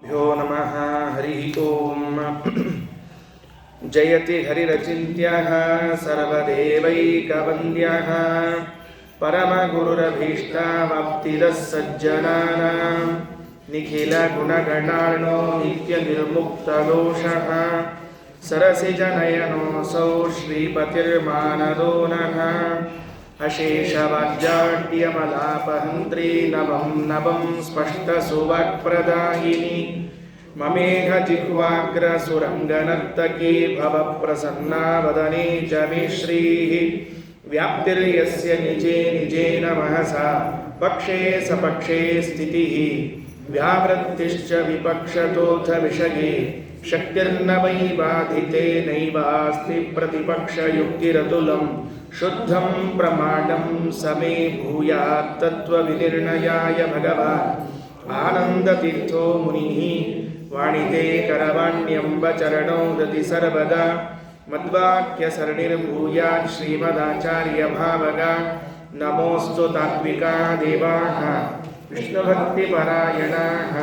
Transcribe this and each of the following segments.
ಭ್ಯೋ ನಮಃ ಹರಿ ಓಂ. ಜಯತಿ ಹರಿರಚಿಂತ್ಯಃ ಸರ್ವದೇವೈಕವಂದ್ಯಃ ಪರಮಗುರುರಭೀಷ್ಟಾವಾಪ್ತಿದಃ ಸಜ್ಜನಾನಾಂ ನಿಖಿಲ ಗುಣಗಣಾರ್ಣೋ ನಿತ್ಯ ನಿರ್ಮುಕ್ತದೋಷಃ ಸರಸಿಜನಯನೋऽಸೌ ಶ್ರೀಪತಿರ್ಮಾನದೋ ನಃ ಅಶೇಷವಾಜ್ಯಾಡ್ಯಮಲಾಪಹಂತ್ರಿ ನವಂ ನವಂ ಸ್ಪಷ್ಟಸುವಾಕ್ಪ್ರದಾಯಿನಿ ಮಮೇಘ ಜಿಹ್ವಾಗ್ರ ಸುರಂಗನರ್ತಕೀ ಭವ ಪ್ರಸನ್ನಾ ವದನೆ ಚ ಮೇ ಶ್ರೀಃ ವ್ಯಾಪ್ತಿರ್ಯಸ್ಯ ನಿಜೇ ನಿಜೇನ ಮಹಸಾ ಪಕ್ಷೇ ಸಪಕ್ಷೇ ಸ್ಥಿತಿಃ ವ್ಯಾವೃತ್ತಿಶ್ಚ ವಿಪಕ್ಷತೋಥ ವಿಷಯೇ ಶಕ್ತಿರ್ನ ವೈ ಬಾಧಿತೆ ನೈವಾಸ್ತಿ ಪ್ರತಿಪಕ್ಷಯುಕ್ತಿರತುಲಂ ಶುದ್ಧಂ ಪ್ರಮಾಣಂ ಸಮೇ ಭೂಯಾತ್ ತತ್ವವಿನಿರ್ಣಯಾಯ ಭಗವಾನ್ ಆನಂದತೀರ್ಥೋ ಮುನಿಃ ವಾಣಿತೆ ಕರವಾಣ್ಯಂಬ ಚರಣೋ ದತಿ ಸರ್ವದಾ ಮದ್ವಾಕ್ಯ ಸರಣಿರ್ಭೂಯಾತ್ ಶ್ರೀಮದಾಚಾರ್ಯ ಭಾವಗ ನಮೋಸ್ತು ತಾತ್ವಿಕಾ ದೇವಾಃ ವಿಷ್ಣುಭಕ್ತಿಪರಾಯಣಾಃ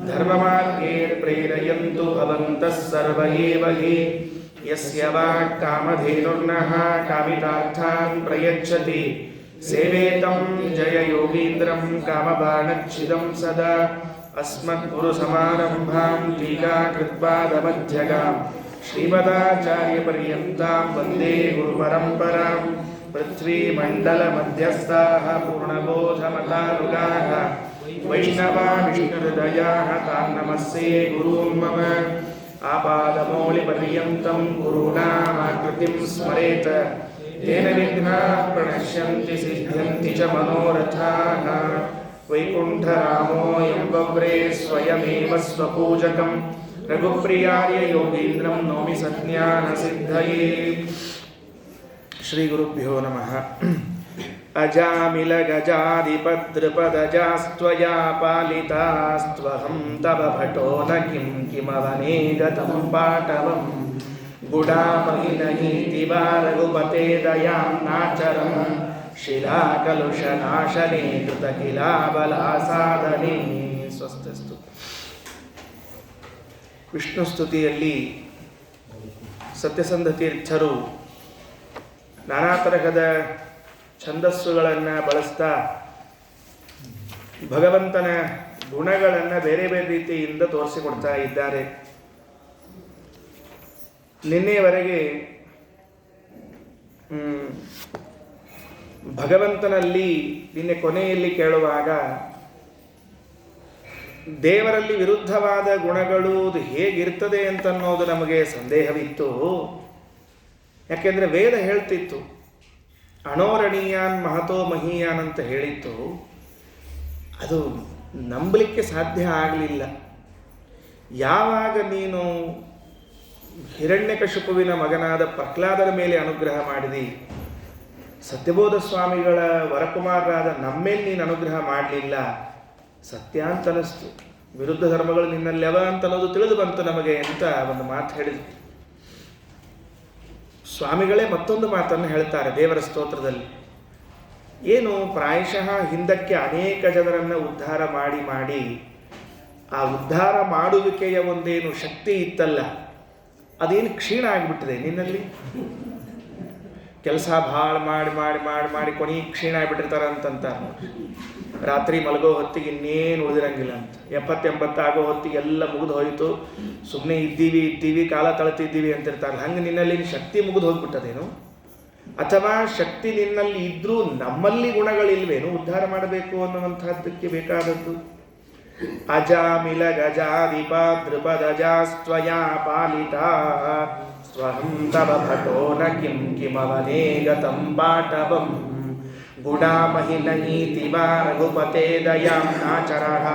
ಧರ್ಮಮಾರ್ಗೇ ಪ್ರೇರಯಂತು ಭವಂತಃ ಸರ್ವ ಏವ ಹಿ ಯಸ್ಯ ವಾಕ್ ಕಾಮಧೇನುರ್ನಃ ಕಾಮಿತಾರ್ಥಾನ್ ಪ್ರಯಚ್ಛತಿ ಸೇವೇತಂ ಜಯ ಯೋಗೀಂದ್ರಂ ಕಾಮಬಾಣಚ್ಛಿದಂ ಸದಾ ಅಸ್ಮದ್ಗುರುಸಮಾರಂಭಾಂ ಟೀಕಾಕೃತ್ಪಾದಮಧ್ಯಗಾಂ ಶ್ರೀಮದಾಚಾರ್ಯಪರ್ಯಂತಾಂ ವಂದೇ ಗುರುಪರಂಪರಾಂ ಪೃಥ್ವೀಮಂಡಲಮಧ್ಯಸ್ಥಾಃ ಪೂರ್ಣಬೋಧಮತಾನುಗಾಃ ವೈಷ್ಣವಾ ವಿಷ್ಣುಹೃದಯಾಃ ತಾನ್ ನಮಸ್ಸೇ ಗುರೂನ್ ಮಮ ಆಪಾದಮೌಳಿಪರ್ಯಂತಂ ಗುರುಣಾಮಾಕೃತಿಂ ಸ್ಮರೇತ್ ತೇನ ವಿಘ್ನಾಃ ಪ್ರಣಶ್ಯಂತಿ ಸಿದ್ಧ್ಯಂತಿ ಚ ಮನೋರಥಾಃ ವೈಕುಂಠರಾಮೋऽಯಂ ಬಭ್ರೇ ಸ್ವಯಮೇವ ಸ್ವಪೂಜಕಂ ರಘುಪ್ರಿಯಾರ್ಯ ಯೋಗೀಂದ್ರಂ ನೌಮಿ ಸಜ್ಞಾನಸಿದ್ಧಯೇ. ಶ್ರೀ ಗುರುಭ್ಯೋ ನಮಃ. ಅಜಾಮಿಲಗಜಾಧಿಪದೃಪದಜಾಸ್ತ್ವಯಾ ಪಾಲಿತಾಸ್ತ್ವಹಂ ತವ ಭಟೋ ನ ಕಿಂ ಕಿಮವನೇ ಗತಂ ಪಾಟವಂ ಗುಡಾಮಹಿನಹೀತಿವಾ ರಘುಪತೆ ದಯಾಂ ನಾಚರಂ ಶಿಲಾಕಲುಷನಾಶನೇ ಕೃತಕಿಲಾಬಲಾಸಾಧನೆ. ಸ್ವಸ್ಥಸ್ತು. ವಿಷ್ಣು ಸ್ತುತಿಯಲ್ಲಿ ಸತ್ಯಸಂಧ ತೀರ್ಥರು ನಾನಾ ತರಹದ ಛಂದಸ್ಸುಗಳನ್ನು ಬಳಸ್ತಾ ಭಗವಂತನ ಗುಣಗಳನ್ನು ಬೇರೆ ಬೇರೆ ರೀತಿಯಿಂದ ತೋರಿಸಿಕೊಡ್ತಾ ಇದ್ದಾರೆ. ನಿನ್ನೆಯವರೆಗೆ ಭಗವಂತನಲ್ಲಿ ನಿನ್ನೆ ಕೊನೆಯಲ್ಲಿ ಕೇಳುವಾಗ ದೇವರಲ್ಲಿ ವಿರುದ್ಧವಾದ ಗುಣಗಳು ಹೇಗಿರ್ತದೆ ಅಂತನ್ನೋದು ನಮಗೆ ಸಂದೇಹವಿತ್ತು. ಯಾಕೆಂದರೆ ವೇದ ಹೇಳ್ತಿತ್ತು ಅಣೋರಣೀಯಾನ್ ಮಹತೋ ಮಹೀಯಾನ್ ಅಂತ ಹೇಳಿತ್ತು. ಅದು ನಂಬಲಿಕ್ಕೆ ಸಾಧ್ಯ ಆಗಲಿಲ್ಲ. ಯಾವಾಗ ನೀನು ಹಿರಣ್ಯಕಶಿಪುವಿನ ಮಗನಾದ ಪ್ರಹ್ಲಾದನ ಮೇಲೆ ಅನುಗ್ರಹ ಮಾಡಿದಿ, ಸತ್ಯಬೋಧ ಸ್ವಾಮಿಗಳ ವರಕುಮಾರರಾದ ನಮ್ಮೇಲೆ ನೀನು ಅನುಗ್ರಹ ಮಾಡಲಿಲ್ಲ, ಸತ್ಯ ಅಂತ ಅನ್ನಿಸ್ತು. ವಿರುದ್ಧ ಧರ್ಮಗಳು ನಿನ್ನಲ್ಲೆವ ಅಂತ ಅನ್ನೋದು ತಿಳಿದು ಬಂತು ನಮಗೆ ಅಂತ ಒಂದು ಮಾತು ಹೇಳಿದ್ರು. ಸ್ವಾಮಿಗಳೇ ಮತ್ತೊಂದು ಮಾತನ್ನು ಹೇಳ್ತಾರೆ ದೇವರ ಸ್ತೋತ್ರದಲ್ಲಿ. ಏನು ಪ್ರಾಯಶಃ ಹಿಂದಕ್ಕೆ ಅನೇಕ ಜನರನ್ನು ಉದ್ಧಾರ ಮಾಡಿ ಮಾಡಿ ಆ ಉದ್ಧಾರ ಮಾಡುವಿಕೆಯ ಒಂದೇನು ಶಕ್ತಿ ಇತ್ತಲ್ಲ, ಅದೇನು ಕ್ಷೀಣ ಆಗಿಬಿಟ್ಟಿದೆ ನಿನ್ನಲ್ಲಿ. ಕೆಲಸ ಭಾಳ ಮಾಡಿ ಮಾಡಿ ಮಾಡಿ ಮಾಡಿ ಕೊನೆಗೆ ಕ್ಷೀಣ ಆಗಿಬಿಟ್ಟಿರ್ತಾರೆ ಅಂತಂತಾರೆ. ರಾತ್ರಿ ಮಲಗೋ ಹೊತ್ತಿಗೆ ಇನ್ನೇನು ಉಳಿದಿರಂಗಿಲ್ಲ ಅಂತ. 70-80 ಆಗೋ ಹೊತ್ತಿಗೆ ಎಲ್ಲ ಮುಗಿದು ಹೋಯಿತು, ಸುಮ್ಮನೆ ಇದ್ದೀವಿ ಕಾಲ ತಳ್ತಿದ್ದೀವಿ ಅಂತಿರ್ತಾರಲ್ಲ. ಹಂಗೆ ನಿನ್ನಲ್ಲಿ ಶಕ್ತಿ ಮುಗಿದು ಹೋಗ್ಬಿಟ್ಟದೇನು? ಅಥವಾ ಶಕ್ತಿ ನಿನ್ನಲ್ಲಿ ಇದ್ರೂ ನಮ್ಮಲ್ಲಿ ಗುಣಗಳಿಲ್ವೇನು ಉದ್ಧಾರ ಮಾಡಬೇಕು ಅನ್ನುವಂಥದ್ದಕ್ಕೆ ಬೇಕಾದದ್ದು? ಅಜಾಮಿಲ ಗಜಾಧಿಪ ದೃಪದಜಾಸ್ತ್ವಯಾ ಪಾಲಿತಾ ಸ್ವಹಂ ತವ ಭಟೋ ನ ಕಿಂ ಕಿಮವನೇ ಗತಂ ಪಾಟವಂ ಗುಡಾಮಹಿನೀತಿವಾ ರಘುಪತೆ ದಯಾಂ ನಾಚರಃ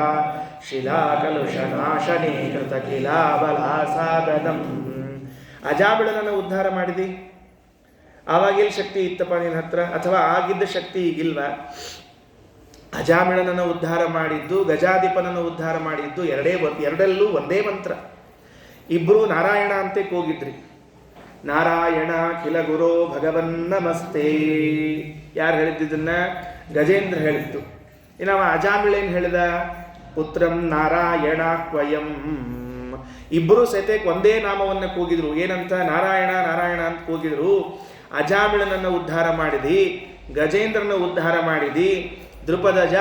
ಶಿಲಾಕಲುಷನಾಶನೇ ಕೃತಕಿಲಾಬಲಾಸಾಧನಂ. ಅಜಾಮಿಳನನ್ನು ಉದ್ಧಾರ ಮಾಡಿದಿ, ಆವಾಗೆಲ್ಲಿ ಶಕ್ತಿ ಇತ್ತಪ್ಪ ನಿನ್ನ ಹತ್ರ? ಅಥವಾ ಆಗಿದ್ದ ಶಕ್ತಿ ಈಗಿಲ್ವ? ಅಜಾಮಿಳನನ್ನು ಉದ್ಧಾರ ಮಾಡಿದ್ದು, ಗಜಾಧಿಪನನ್ನು ಉದ್ಧಾರ ಮಾಡಿದ್ದು ಎರಡಲ್ಲೂ ಒಂದೇ ಮಂತ್ರ. ಇಬ್ಬರು ನಾರಾಯಣ ಅಂತೆ ಕೂಗಿದ್ರಿ. ನಾರಾಯಣ ಖಿಲ ಗುರೋ ಭಗವನ್ ನಮಸ್ತೆ. ಯಾರು ಹೇಳಿದ್ದನ್ನ? ಗಜೇಂದ್ರ ಹೇಳಿತ್ತು. ಇನ್ನು ಅವ ಅಜಾಮಿಳೇನು ಹೇಳಿದ? ಪುತ್ರಂ ನಾರಾಯಣಾಕ್ವಯಂ. ಇಬ್ಬರು ಸಹಿತ ಒಂದೇ ನಾಮವನ್ನು ಕೂಗಿದ್ರು. ಏನಂತ? ನಾರಾಯಣ ನಾರಾಯಣ ಅಂತ ಕೂಗಿದ್ರು. ಅಜಾಮಿಳನನ್ನು ಉದ್ಧಾರ ಮಾಡಿದಿ, ಗಜೇಂದ್ರನ ಉದ್ಧಾರ ಮಾಡಿದಿ, ದೃಪದಜ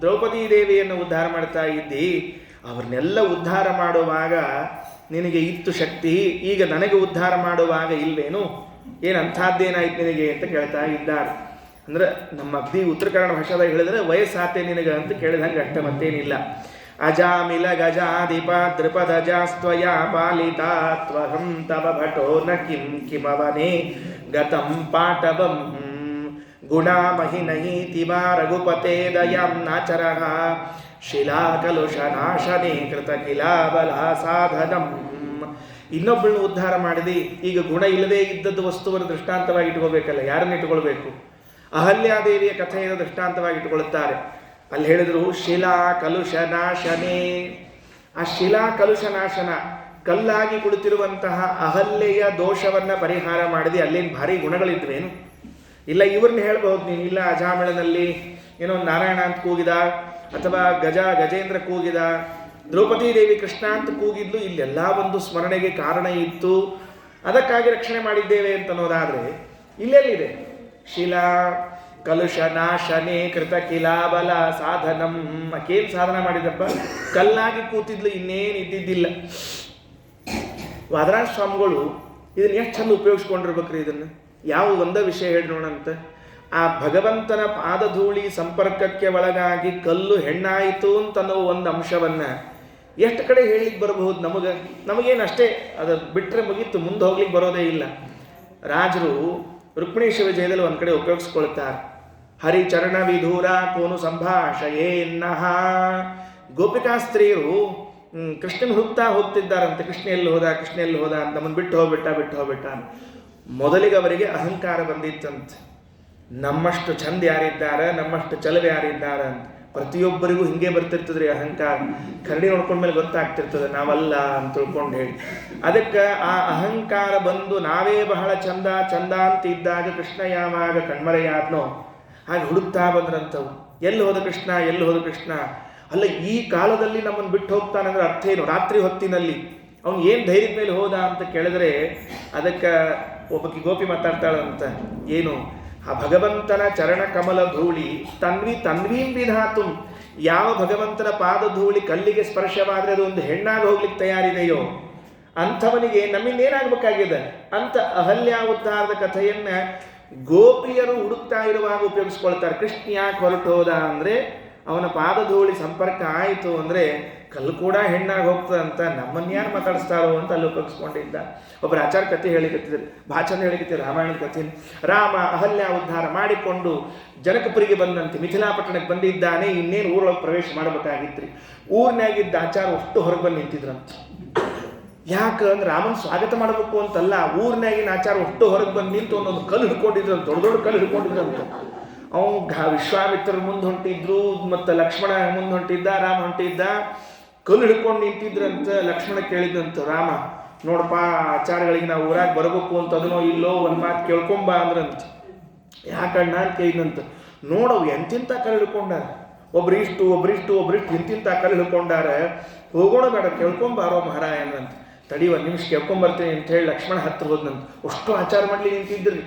ದ್ರೌಪದಿ ದೇವಿಯನ್ನು ಉದ್ಧಾರ ಮಾಡ್ತಾ ಇದ್ದಿ. ಅವ್ರನ್ನೆಲ್ಲ ಉದ್ಧಾರ ಮಾಡುವಾಗ ನಿನಗೆ ಇತ್ತು ಶಕ್ತಿ, ಈಗ ನನಗೆ ಉದ್ಧಾರ ಮಾಡುವಾಗ ಇಲ್ವೇನು? ಏನು ಅಂಥದ್ದೇನಾಯ್ತು ನಿನಗೆ ಅಂತ ಕೇಳ್ತಾ ಇದ್ದಾರೆ. ಅಂದ್ರೆ ನಮ್ಮ ಅಗ್ದಿ ಉತ್ತರ ಕನ್ನಡ ಭಾಷೆದಾಗ ಹೇಳಿದ್ರೆ ವಯಸ್ಸಾತೆ ನಿನಗೆ ಅಂತ ಕೇಳಿದಂಗೆ ಅಷ್ಟ ಮತ್ತೇನಿಲ್ಲ. ಅಜಾಮಿಲ ಗಜಾಧಿಪ ದೃಪದಜಾಸ್ತ್ವಯ ಪಾಲಿತಾ ತ್ವಹಂ ತವ ಭಟೋ ನ ಕಿಂ ಕಿಮವನೇ ಗತಂ ಪಾಟವಂ ಗುಣಾಮಹಿನಹೀತಿ ವಾ ರಘುಪತೆ ದಯಂ ನಾಚರಃ ಶಿಲಾಕಲುಷನಾಶನೇ ಕೃತ ಕಿಲಾಬಲ ಸಾಧನಂ. ಇನ್ನೊಬ್ಬಳನ್ನು ಉದ್ಧಾರ ಮಾಡಿದಿ, ಈಗ ಗುಣ ಇಲ್ಲದೆ ಇದ್ದದ್ದು ವಸ್ತುವನ್ನು ದೃಷ್ಟಾಂತವಾಗಿ ಇಟ್ಕೋಬೇಕಲ್ಲ, ಯಾರನ್ನ ಇಟ್ಕೊಳ್ಬೇಕು? ಅಹಲ್ಯಾದೇವಿಯ ಕಥೆಯನ್ನು ದೃಷ್ಟಾಂತವಾಗಿ ಇಟ್ಟುಕೊಳ್ಳುತ್ತಾರೆ. ಅಲ್ಲಿ ಹೇಳಿದರು ಶಿಲಾ ಕಲುಷ ನಾಶನೇ. ಆ ಶಿಲಾ ಕಲುಷ ನಾಶನ, ಕಲ್ಲಾಗಿ ಕುಳಿತಿರುವಂತಹ ಅಹಲ್ಯೆಯ ದೋಷವನ್ನು ಪರಿಹಾರ ಮಾಡಿದೆ. ಅಲ್ಲೇನು ಭಾರಿ ಗುಣಗಳಿದ್ವೇನು? ಇಲ್ಲ, ಇವ್ರನ್ನ ಹೇಳ್ಬಹುದು ನೀನು. ಇಲ್ಲ, ಅಜಾಮಿಳನಲ್ಲಿ ಏನೋ ನಾರಾಯಣ ಅಂತ ಕೂಗಿದ, ಅಥವಾ ಗಜೇಂದ್ರ ಕೂಗಿದ, ದ್ರೌಪದಿ ದೇವಿ ಕೃಷ್ಣ ಅಂತ ಕೂಗಿದ್ಲು, ಇಲ್ಲೆಲ್ಲ ಒಂದು ಸ್ಮರಣೆಗೆ ಕಾರಣ ಇತ್ತು, ಅದಕ್ಕಾಗಿ ರಕ್ಷಣೆ ಮಾಡಿದ್ದೇವೆ ಅಂತ ಅನ್ನೋದಾದರೆ ಇಲ್ಲೆಲ್ಲಿದೆ? ಶಿಲಾ ಕಲುಷ ನಾಶನೇ ಕೃತ ಕಿಲಾಬಲ ಸಾಧನಂ. ಅಕೇನು ಸಾಧನ ಮಾಡಿದಪ್ಪ? ಕಲ್ಲಾಗಿ ಕೂತಿದ್ಲು, ಇನ್ನೇನು ಇದ್ದಿದ್ದಿಲ್ಲ. ವಾದರಾಜ ಸ್ವಾಮಿಗಳು ಇದನ್ನ ಎಷ್ಟು ಚಂದ ಉಪಯೋಗಿಸ್ಕೊಂಡಿರ್ಬೇಕ್ರಿ. ಇದನ್ನು ಯಾವ ಒಂದೇ ವಿಷಯ ಹೇಳಿ ನೋಡಂತ. ಆ ಭಗವಂತನ ಪಾದಧೂಳಿ ಸಂಪರ್ಕಕ್ಕೆ ಒಳಗಾಗಿ ಕಲ್ಲು ಹೆಣ್ಣಾಯಿತು ಅಂತನ್ನೋ ಒಂದು ಅಂಶವನ್ನು ಎಷ್ಟು ಕಡೆ ಹೇಳಿಕ್ಕೆ ಬರಬಹುದು? ನಮಗೇನಷ್ಟೇ ಅದು ಬಿಟ್ಟರೆ ಮುಗೀತು, ಮುಂದೆ ಹೋಗ್ಲಿಕ್ಕೆ ಬರೋದೇ ಇಲ್ಲ. ರಾಜರು ರುಕ್ಮಿಣೀಶ ವಿಜಯದಲ್ಲಿ ಒಂದು ಕಡೆ ಉಪಯೋಗಿಸ್ಕೊಳ್ತಾರೆ. ಹರಿಚರಣ ವಿಧೂರ ಕೋನು ಸಂಭಾಷಯೇನ್ನಹ. ಗೋಪಿಕಾ ಸ್ತ್ರೀಯರು ಕೃಷ್ಣನ ಹುಡುಕ್ತಾ ಹೋಗ್ತಿದ್ದಾರಂತೆ. ಕೃಷ್ಣ ಎಲ್ಲಿ ಹೋದ ಅಂತ, ನಮ್ಮನ್ನು ಬಿಟ್ಟು ಹೋಗ್ಬಿಟ್ಟ. ಮೊದಲಿಗೆ ಅವರಿಗೆ ಅಹಂಕಾರ ಬಂದಿತ್ತಂತೆ. ನಮ್ಮಷ್ಟು ಚಂದ ಯಾರಿದ್ದಾರೆ, ನಮ್ಮಷ್ಟು ಚಲವ ಯಾರಿದ್ದಾರೆ ಅಂತ. ಪ್ರತಿಯೊಬ್ಬರಿಗೂ ಹಿಂಗೆ ಬರ್ತಿರ್ತದ್ರಿ ಅಹಂಕಾರ. ಕರಡಿ ನೋಡ್ಕೊಂಡ್ಮೇಲೆ ಗೊತ್ತಾಗ್ತಿರ್ತದೆ ನಾವಲ್ಲ ಅಂತ ತಿಳ್ಕೊಂಡು ಹೇಳಿ. ಅದಕ್ಕೆ ಆ ಅಹಂಕಾರ ಬಂದು ನಾವೇ ಬಹಳ ಚಂದ ಅಂತ ಇದ್ದಾಗ ಕೃಷ್ಣ ಯಾವಾಗ ಕಣ್ಮರೆಯಾದ್ನೋ ಹಾಗೆ ಹುಡುಕ್ತಾ ಬಂದ್ರಂಥವು. ಎಲ್ಲಿ ಹೋದ ಕೃಷ್ಣ? ಅಲ್ಲ, ಈ ಕಾಲದಲ್ಲಿ ನಮ್ಮನ್ನು ಬಿಟ್ಟು ಹೋಗ್ತಾನಂದ್ರೆ ಅರ್ಥ ಏನು? ರಾತ್ರಿ ಹೊತ್ತಿನಲ್ಲಿ ಅವನು ಏನು ಧೈರ್ಯದ ಮೇಲೆ ಹೋದ ಅಂತ ಕೇಳಿದ್ರೆ ಅದಕ್ಕೆ ಒಬ್ಬಕಿ ಗೋಪಿ ಮಾತಾಡ್ತಾಳಂತ. ಏನು? ಆ ಭಗವಂತನ ಚರಣ ಕಮಲ ಧೂಳಿ ತನ್ವೀಂ ವಿಧಾತು. ಯಾವ ಭಗವಂತನ ಪಾದ ಧೂಳಿ ಕಲ್ಲಿಗೆ ಸ್ಪರ್ಶವಾದರೆ ಅದು ಒಂದು ಹೆಣ್ಣಾಗಿ ಹೋಗ್ಲಿಕ್ಕೆ ತಯಾರಿದೆಯೋ ಅಂಥವನಿಗೆ ನಮ್ಮಿಂದ ಏನಾಗಬೇಕಾಗಿದೆ ಅಂತ ಅಹಲ್ಯ ಉದ್ಧಾರದ ಕಥೆಯನ್ನ ಗೋಪಿಯರು ಹುಡುಕ್ತಾ ಇರುವಾಗ ಉಪಯೋಗಿಸ್ಕೊಳ್ತಾರೆ. ಕೃಷ್ಣ ಯಾಕೆ ಹೊರಟು ಹೋದ ಅಂದರೆ ಅವನ ಪಾದಧೂಳಿ ಸಂಪರ್ಕ ಆಯಿತು ಅಂದರೆ ಕಲ್ಲು ಕೂಡ ಹೆಣ್ಣಾಗಿ ಹೋಗ್ತದೆ ಅಂತ ನಮ್ಮನ್ನು ಯಾರು ಮಾತಾಡಿಸ್ತಾರೋ ಅಂತ ಅಲ್ಲಿ ಉಪಯೋಗಿಸ್ಕೊಂಡಿದ್ದ. ಒಬ್ಬರು ಆಚಾರ ಕಥೆ ಹೇಳಿಕತ್ತಿದ್ರು, ಭಾಳ ಚಂದ ಹೇಳಿಕತ್ತಿದ್ರು ರಾಮಾಯಣದ ಕಥೆ. ರಾಮ ಅಹಲ್ಯ ಉದ್ಧಾರ ಮಾಡಿಕೊಂಡು ಜನಕಪುರಿಗೆ ಬಂದಂತೆ ಮಿಥಿಲಾಪಟ್ಟಣಕ್ಕೆ ಬಂದಿದ್ದಾನೆ. ಇನ್ನೇನು ಊರೊಳಗೆ ಪ್ರವೇಶ ಮಾಡಬೇಕಾಗಿತ್ತು. ಊರಿನಾಗಿದ್ದ ಆಚಾರ ಅಷ್ಟು ಹೊರಗೆ ಬಂದು ನಿಂತಿದ್ರಂತ. ಯಾಕಂದ್ರೆ ರಾಮನ ಸ್ವಾಗತ ಮಾಡಬೇಕು ಅಂತಲ್ಲ, ಊರಿನಾಗಿನ ಆಚಾರ ಅಷ್ಟು ಹೊರಗೆ ಬಂದು ನಿಂತು ಒಂದೊಂದು ಕಲ್ಲು ಹಿಡ್ಕೊಂಡಿದ್ರಂತ, ದೊಡ್ಡ ಕಲ್ಲು ಹಿಡ್ಕೊಂಡಿದ್ರಂತ. ಅವ್ನು ವಿಶ್ವಾಮಿತ್ರರ ಮುಂದೆ ಹೊಂಟಿದ್ರು, ಮತ್ತು ಲಕ್ಷ್ಮಣ ಮುಂದೆ ಹೊಂಟಿದ್ದ, ರಾಮ ಹೊಂಟಿದ್ದ, ಕಲ್ಲು ಹಿಡ್ಕೊಂಡು ನಿಂತಿದ್ರಂತ. ಲಕ್ಷ್ಮಣ ಕೇಳಿದಂತ, ರಾಮ ನೋಡಪ್ಪ ಆಚಾರಗಳಿಗೆ ನಾವು ಊರಾಗ ಬರಬೇಕು ಅಂತ ಅದನ್ನೋ ಇಲ್ಲೋ ಒಂದು ಮಾತು ಕೇಳ್ಕೊಂಬ ಅಂದ್ರಂತ. ಯಾಕಣ್ಣ ಅಂತ ಕೇಳಿದಂತ. ನೋಡವು ಎಂತಿಂತ ಕಲ್ಲು ಹಿಡ್ಕೊಂಡಾರ, ಒಬ್ರಿಷ್ಟು ಇಂತಿಂತ ಕಲ್ಲು ಹಿಡ್ಕೊಂಡಾರ, ಹೋಗೋಣ ಬೇಡ ಕೇಳ್ಕೊಂಬಾರೋ ಮಹಾರಾಯನಂತ. ತಡಿ ಒಂದು ನಿಮಿಷ ಕೇಳ್ಕೊಂಬರ್ತೀನಿ ಅಂತ ಹೇಳಿ ಲಕ್ಷ್ಮಣ ಹತ್ತಿರ ಹೋದ್ನಂತ. ಅಷ್ಟು ಆಚಾರ ಮಾಡಲಿ ನಿಂತಿದ್ರಿ.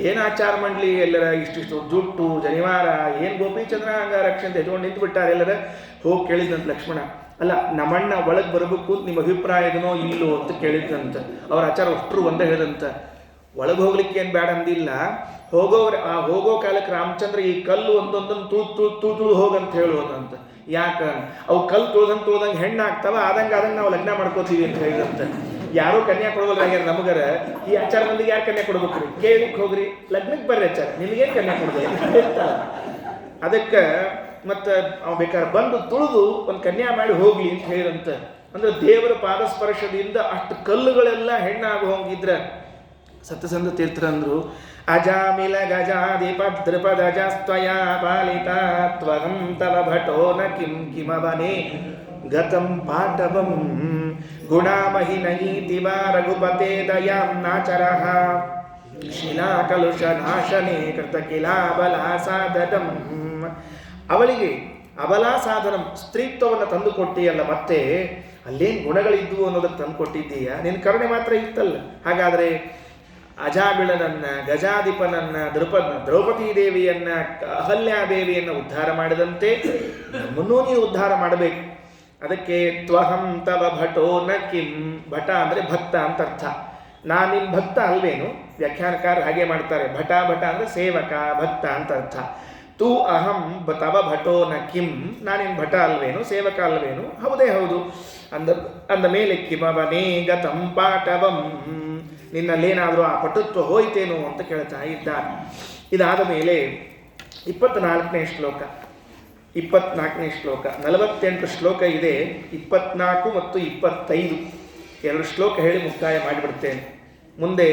ಏನು ಆಚಾರ ಮಾಡಲಿ, ಎಲ್ಲರ ಇಷ್ಟಿಷ್ಟು ಜುಟ್ಟು ಜನಿವಾರ ಏನು ಗೋಪಿಚಂದ್ರ ಹಂಗ ರಕ್ಷಣೆ ಎತ್ಕೊಂಡು ನಿಂತು ಬಿಟ್ಟಾರೆ. ಎಲ್ಲರ ಹೋಗಿ ಕೇಳಿದಂತ ಲಕ್ಷ್ಮಣ, ಅಲ್ಲ ನಮ್ಮಣ್ಣ ಒಳಗೆ ಬರಬೇಕು ನಿಮ್ಮ ಅಭಿಪ್ರಾಯದನೋ ಇಲ್ಲೋ ಅಂತ ಕೇಳಿದ್ದಂತ. ಅವ್ರ ಆಚಾರ ಅಷ್ಟರು ಒಂದೇ ಹೇಳಿದಂತ. ಒಳಗೆ ಹೋಗ್ಲಿಕ್ಕೆ ಏನು ಬೇಡ ಅಂದಿಲ್ಲ, ಹೋಗೋ ಕಾಲಕ್ಕೆ ರಾಮಚಂದ್ರ ಈ ಕಲ್ಲು ಒಂದೊಂದನ್ನು ತುಳು ಹೋಗಂತ ಹೇಳೋದಂತ. ಯಾಕ ಅವು ಕಲ್ಲು ತುಳ್ದಂಗೆ ಹೆಣ್ಣು ಆಗ್ತಾವ, ಆದಂಗೆ ನಾವು ಲಗ್ನ ಮಾಡ್ಕೋತೀವಿ ಅಂತ ಹೇಳಿದಂತೆ. ಯಾರೂ ಕನ್ಯಾ ಕೊಡ್ಬೇಕಾಗ್ಯಾರ ನಮಗರ, ಈ ಆಚಾರ ಮಂದಿಗೆ ಯಾರು ಕನ್ಯಾ ಕೊಡ್ಬೇಕ್ರಿ? ಕೇಳಿಕ್ ಹೋಗ್ರಿ, ಲಗ್ನಕ್ಕೆ ಬರ್ರಿ ಆಚಾರ, ನಿಮಗೇನು ಕನ್ಯಾ ಕೊಡ್ಬೇಕು? ಅದಕ್ಕೆ ಮತ್ತು ಅವ್ ಬೇಕಾದ್ರೆ ಬಂದು ತುಳಿದು ಒಂದು ಕನ್ಯಾ ಮಾಡಿ ಹೋಗ್ಲಿ ಅಂತ ಹೇಳಿದಂತ. ಅಂದ್ರೆ ದೇವರ ಪಾದಸ್ಪರ್ಶದಿಂದ ಅಷ್ಟು ಕಲ್ಲುಗಳೆಲ್ಲ ಹೆಣ್ಣಾಗಿ ಹೋಗಿದ್ರೆ ಸತ್ಯಸಂಧ ತೀರ್ಥರಂದ್ರು, ಅಜಾಮಿಲ ಗಜಾಧಿಪ ದೃಪದಜಸ್ತ್ವಯ ಪಾಲಿತಾ ತ್ವಹಂ ತವ ಭಟೋ ನ ಕಿಮವನೇ ಗತಂ ಪಾಟವಂ ಗುಣಾಮಹಿನಹೀತಿ ವಾ ರಘುಪತೆ ದಯಾಂ ನಾಚರಃ ಶಿಲಾಕಲುಷ ನಾಶನೇ ಕೃತ ಕಿಲಾಬಲ ಸಾಧನಂ. ಅವಳಿಗೆ ಅಬಲಾ ಸಾಧನಂ, ಸ್ತ್ರೀತ್ವವನ್ನು ತಂದು ಕೊಟ್ಟಿಯಲ್ಲ, ಮತ್ತೆ ಅಲ್ಲೇನು ಗುಣಗಳಿದ್ವು ಅನ್ನೋದಕ್ಕೆ ತಂದು ಕೊಟ್ಟಿದ್ದೀಯ, ನಿನ್ನ ಕರುಣೆ ಮಾತ್ರ ಇತ್ತಲ್ಲ. ಹಾಗಾದರೆ ಅಜಾಮಿಳನನ್ನ, ಗಜಾಧಿಪನನ್ನ, ದ್ರೌಪದೀ ದೇವಿಯನ್ನ, ಅಹಲ್ಯಾದೇವಿಯನ್ನು ಉದ್ಧಾರ ಮಾಡಿದಂತೆ ನಮ್ಮನ್ನೂ ನೀನು ಉದ್ಧಾರ ಮಾಡಬೇಕು. ಅದಕ್ಕೆ ತ್ವಹಂ ತವ ಭಟೋ ನ ಕಿಂ, ಭಟ ಅಂದರೆ ಭಕ್ತ ಅಂತ ಅರ್ಥ. ನಾನು ನಿಮ್ಮ ಭಕ್ತ ಅಲ್ವೇನು? ವ್ಯಾಖ್ಯಾನಕಾರ ಹಾಗೆ ಮಾಡ್ತಾರೆ, ಭಟ ಅಂದರೆ ಸೇವಕ, ಭಕ್ತ ಅಂತ ಅರ್ಥ. ತೂ ಅಹಂ ತವ ಭಟೋ ನ ಕಿಂ, ನಾನಿನ್ ಭಟ ಅಲ್ವೇನು, ಸೇವಕ ಅಲ್ವೇನು? ಹೌದೇ ಹೌದು. ಅಂದ ಮೇಲೆ ಕಿಮವನೇ ಗತಂ ಪಾಟವಂ, ನಿನ್ನಲ್ಲೇನಾದರೂ ಆ ಪಟುತ್ವ ಹೋಯ್ತೇನೋ ಅಂತ ಕೇಳ್ತಾ ಇದ್ದಾನೆ. ಇದಾದ ಮೇಲೆ 24ನೇ ಶ್ಲೋಕ 48 ಶ್ಲೋಕ ಇದೆ. 24 ಮತ್ತು 25 2 ಶ್ಲೋಕ ಹೇಳಿ ಮುಕ್ತಾಯ ಮಾಡಿಬಿಡ್ತೇನೆ. ಮುಂದೆ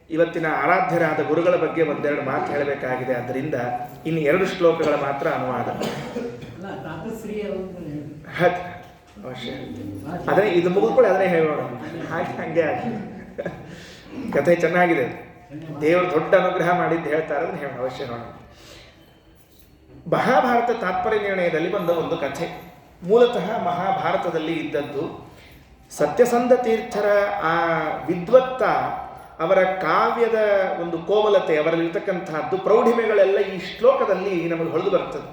ಇವತ್ತಿನ ಆರಾಧ್ಯರಾದ ಗುರುಗಳ ಬಗ್ಗೆ ಒಂದೆರಡು ಮಾತು ಹೇಳಬೇಕಾಗಿದೆ. ಆದ್ದರಿಂದ ಇನ್ನು 2 ಶ್ಲೋಕಗಳ ಮಾತ್ರ ಅನುವಾದ. ಅವಶ್ಯ ಅದನ್ನೇ ಇದು ಮುಗಿದ್ಕೊಳ್ಳಿ, ಅದನ್ನೇ ಹೇಳೋಣ. ಹಂಗೆ ಆಗಿ ಕಥೆ ಚೆನ್ನಾಗಿದೆ. ದೇವರು ದೊಡ್ಡ ಅನುಗ್ರಹ ಮಾಡಿದ್ದು ಹೇಳ್ತಾರೆ, ಅದನ್ನು ಹೇಳೋಣ, ಅವಶ್ಯ ನೋಡೋಣ. ಮಹಾಭಾರತ ತಾತ್ಪರ್ಯ ನಿರ್ಣಯದಲ್ಲಿ ಬಂದ ಒಂದು ಕಥೆ, ಮೂಲತಃ ಮಹಾಭಾರತದಲ್ಲಿ ಇದ್ದದ್ದು. ಸತ್ಯಸಂಧ ತೀರ್ಥರ ಆ ವಿದ್ವತ್ತ, ಅವರ ಕಾವ್ಯದ ಒಂದು ಕೋಮಲತೆ, ಅವರಲ್ಲಿರ್ತಕ್ಕಂಥದ್ದು ಪ್ರೌಢಿಮೆಗಳೆಲ್ಲ ಈ ಶ್ಲೋಕದಲ್ಲಿ ನಮಗೆ ಹೊಳೆದು ಬರ್ತದೆ.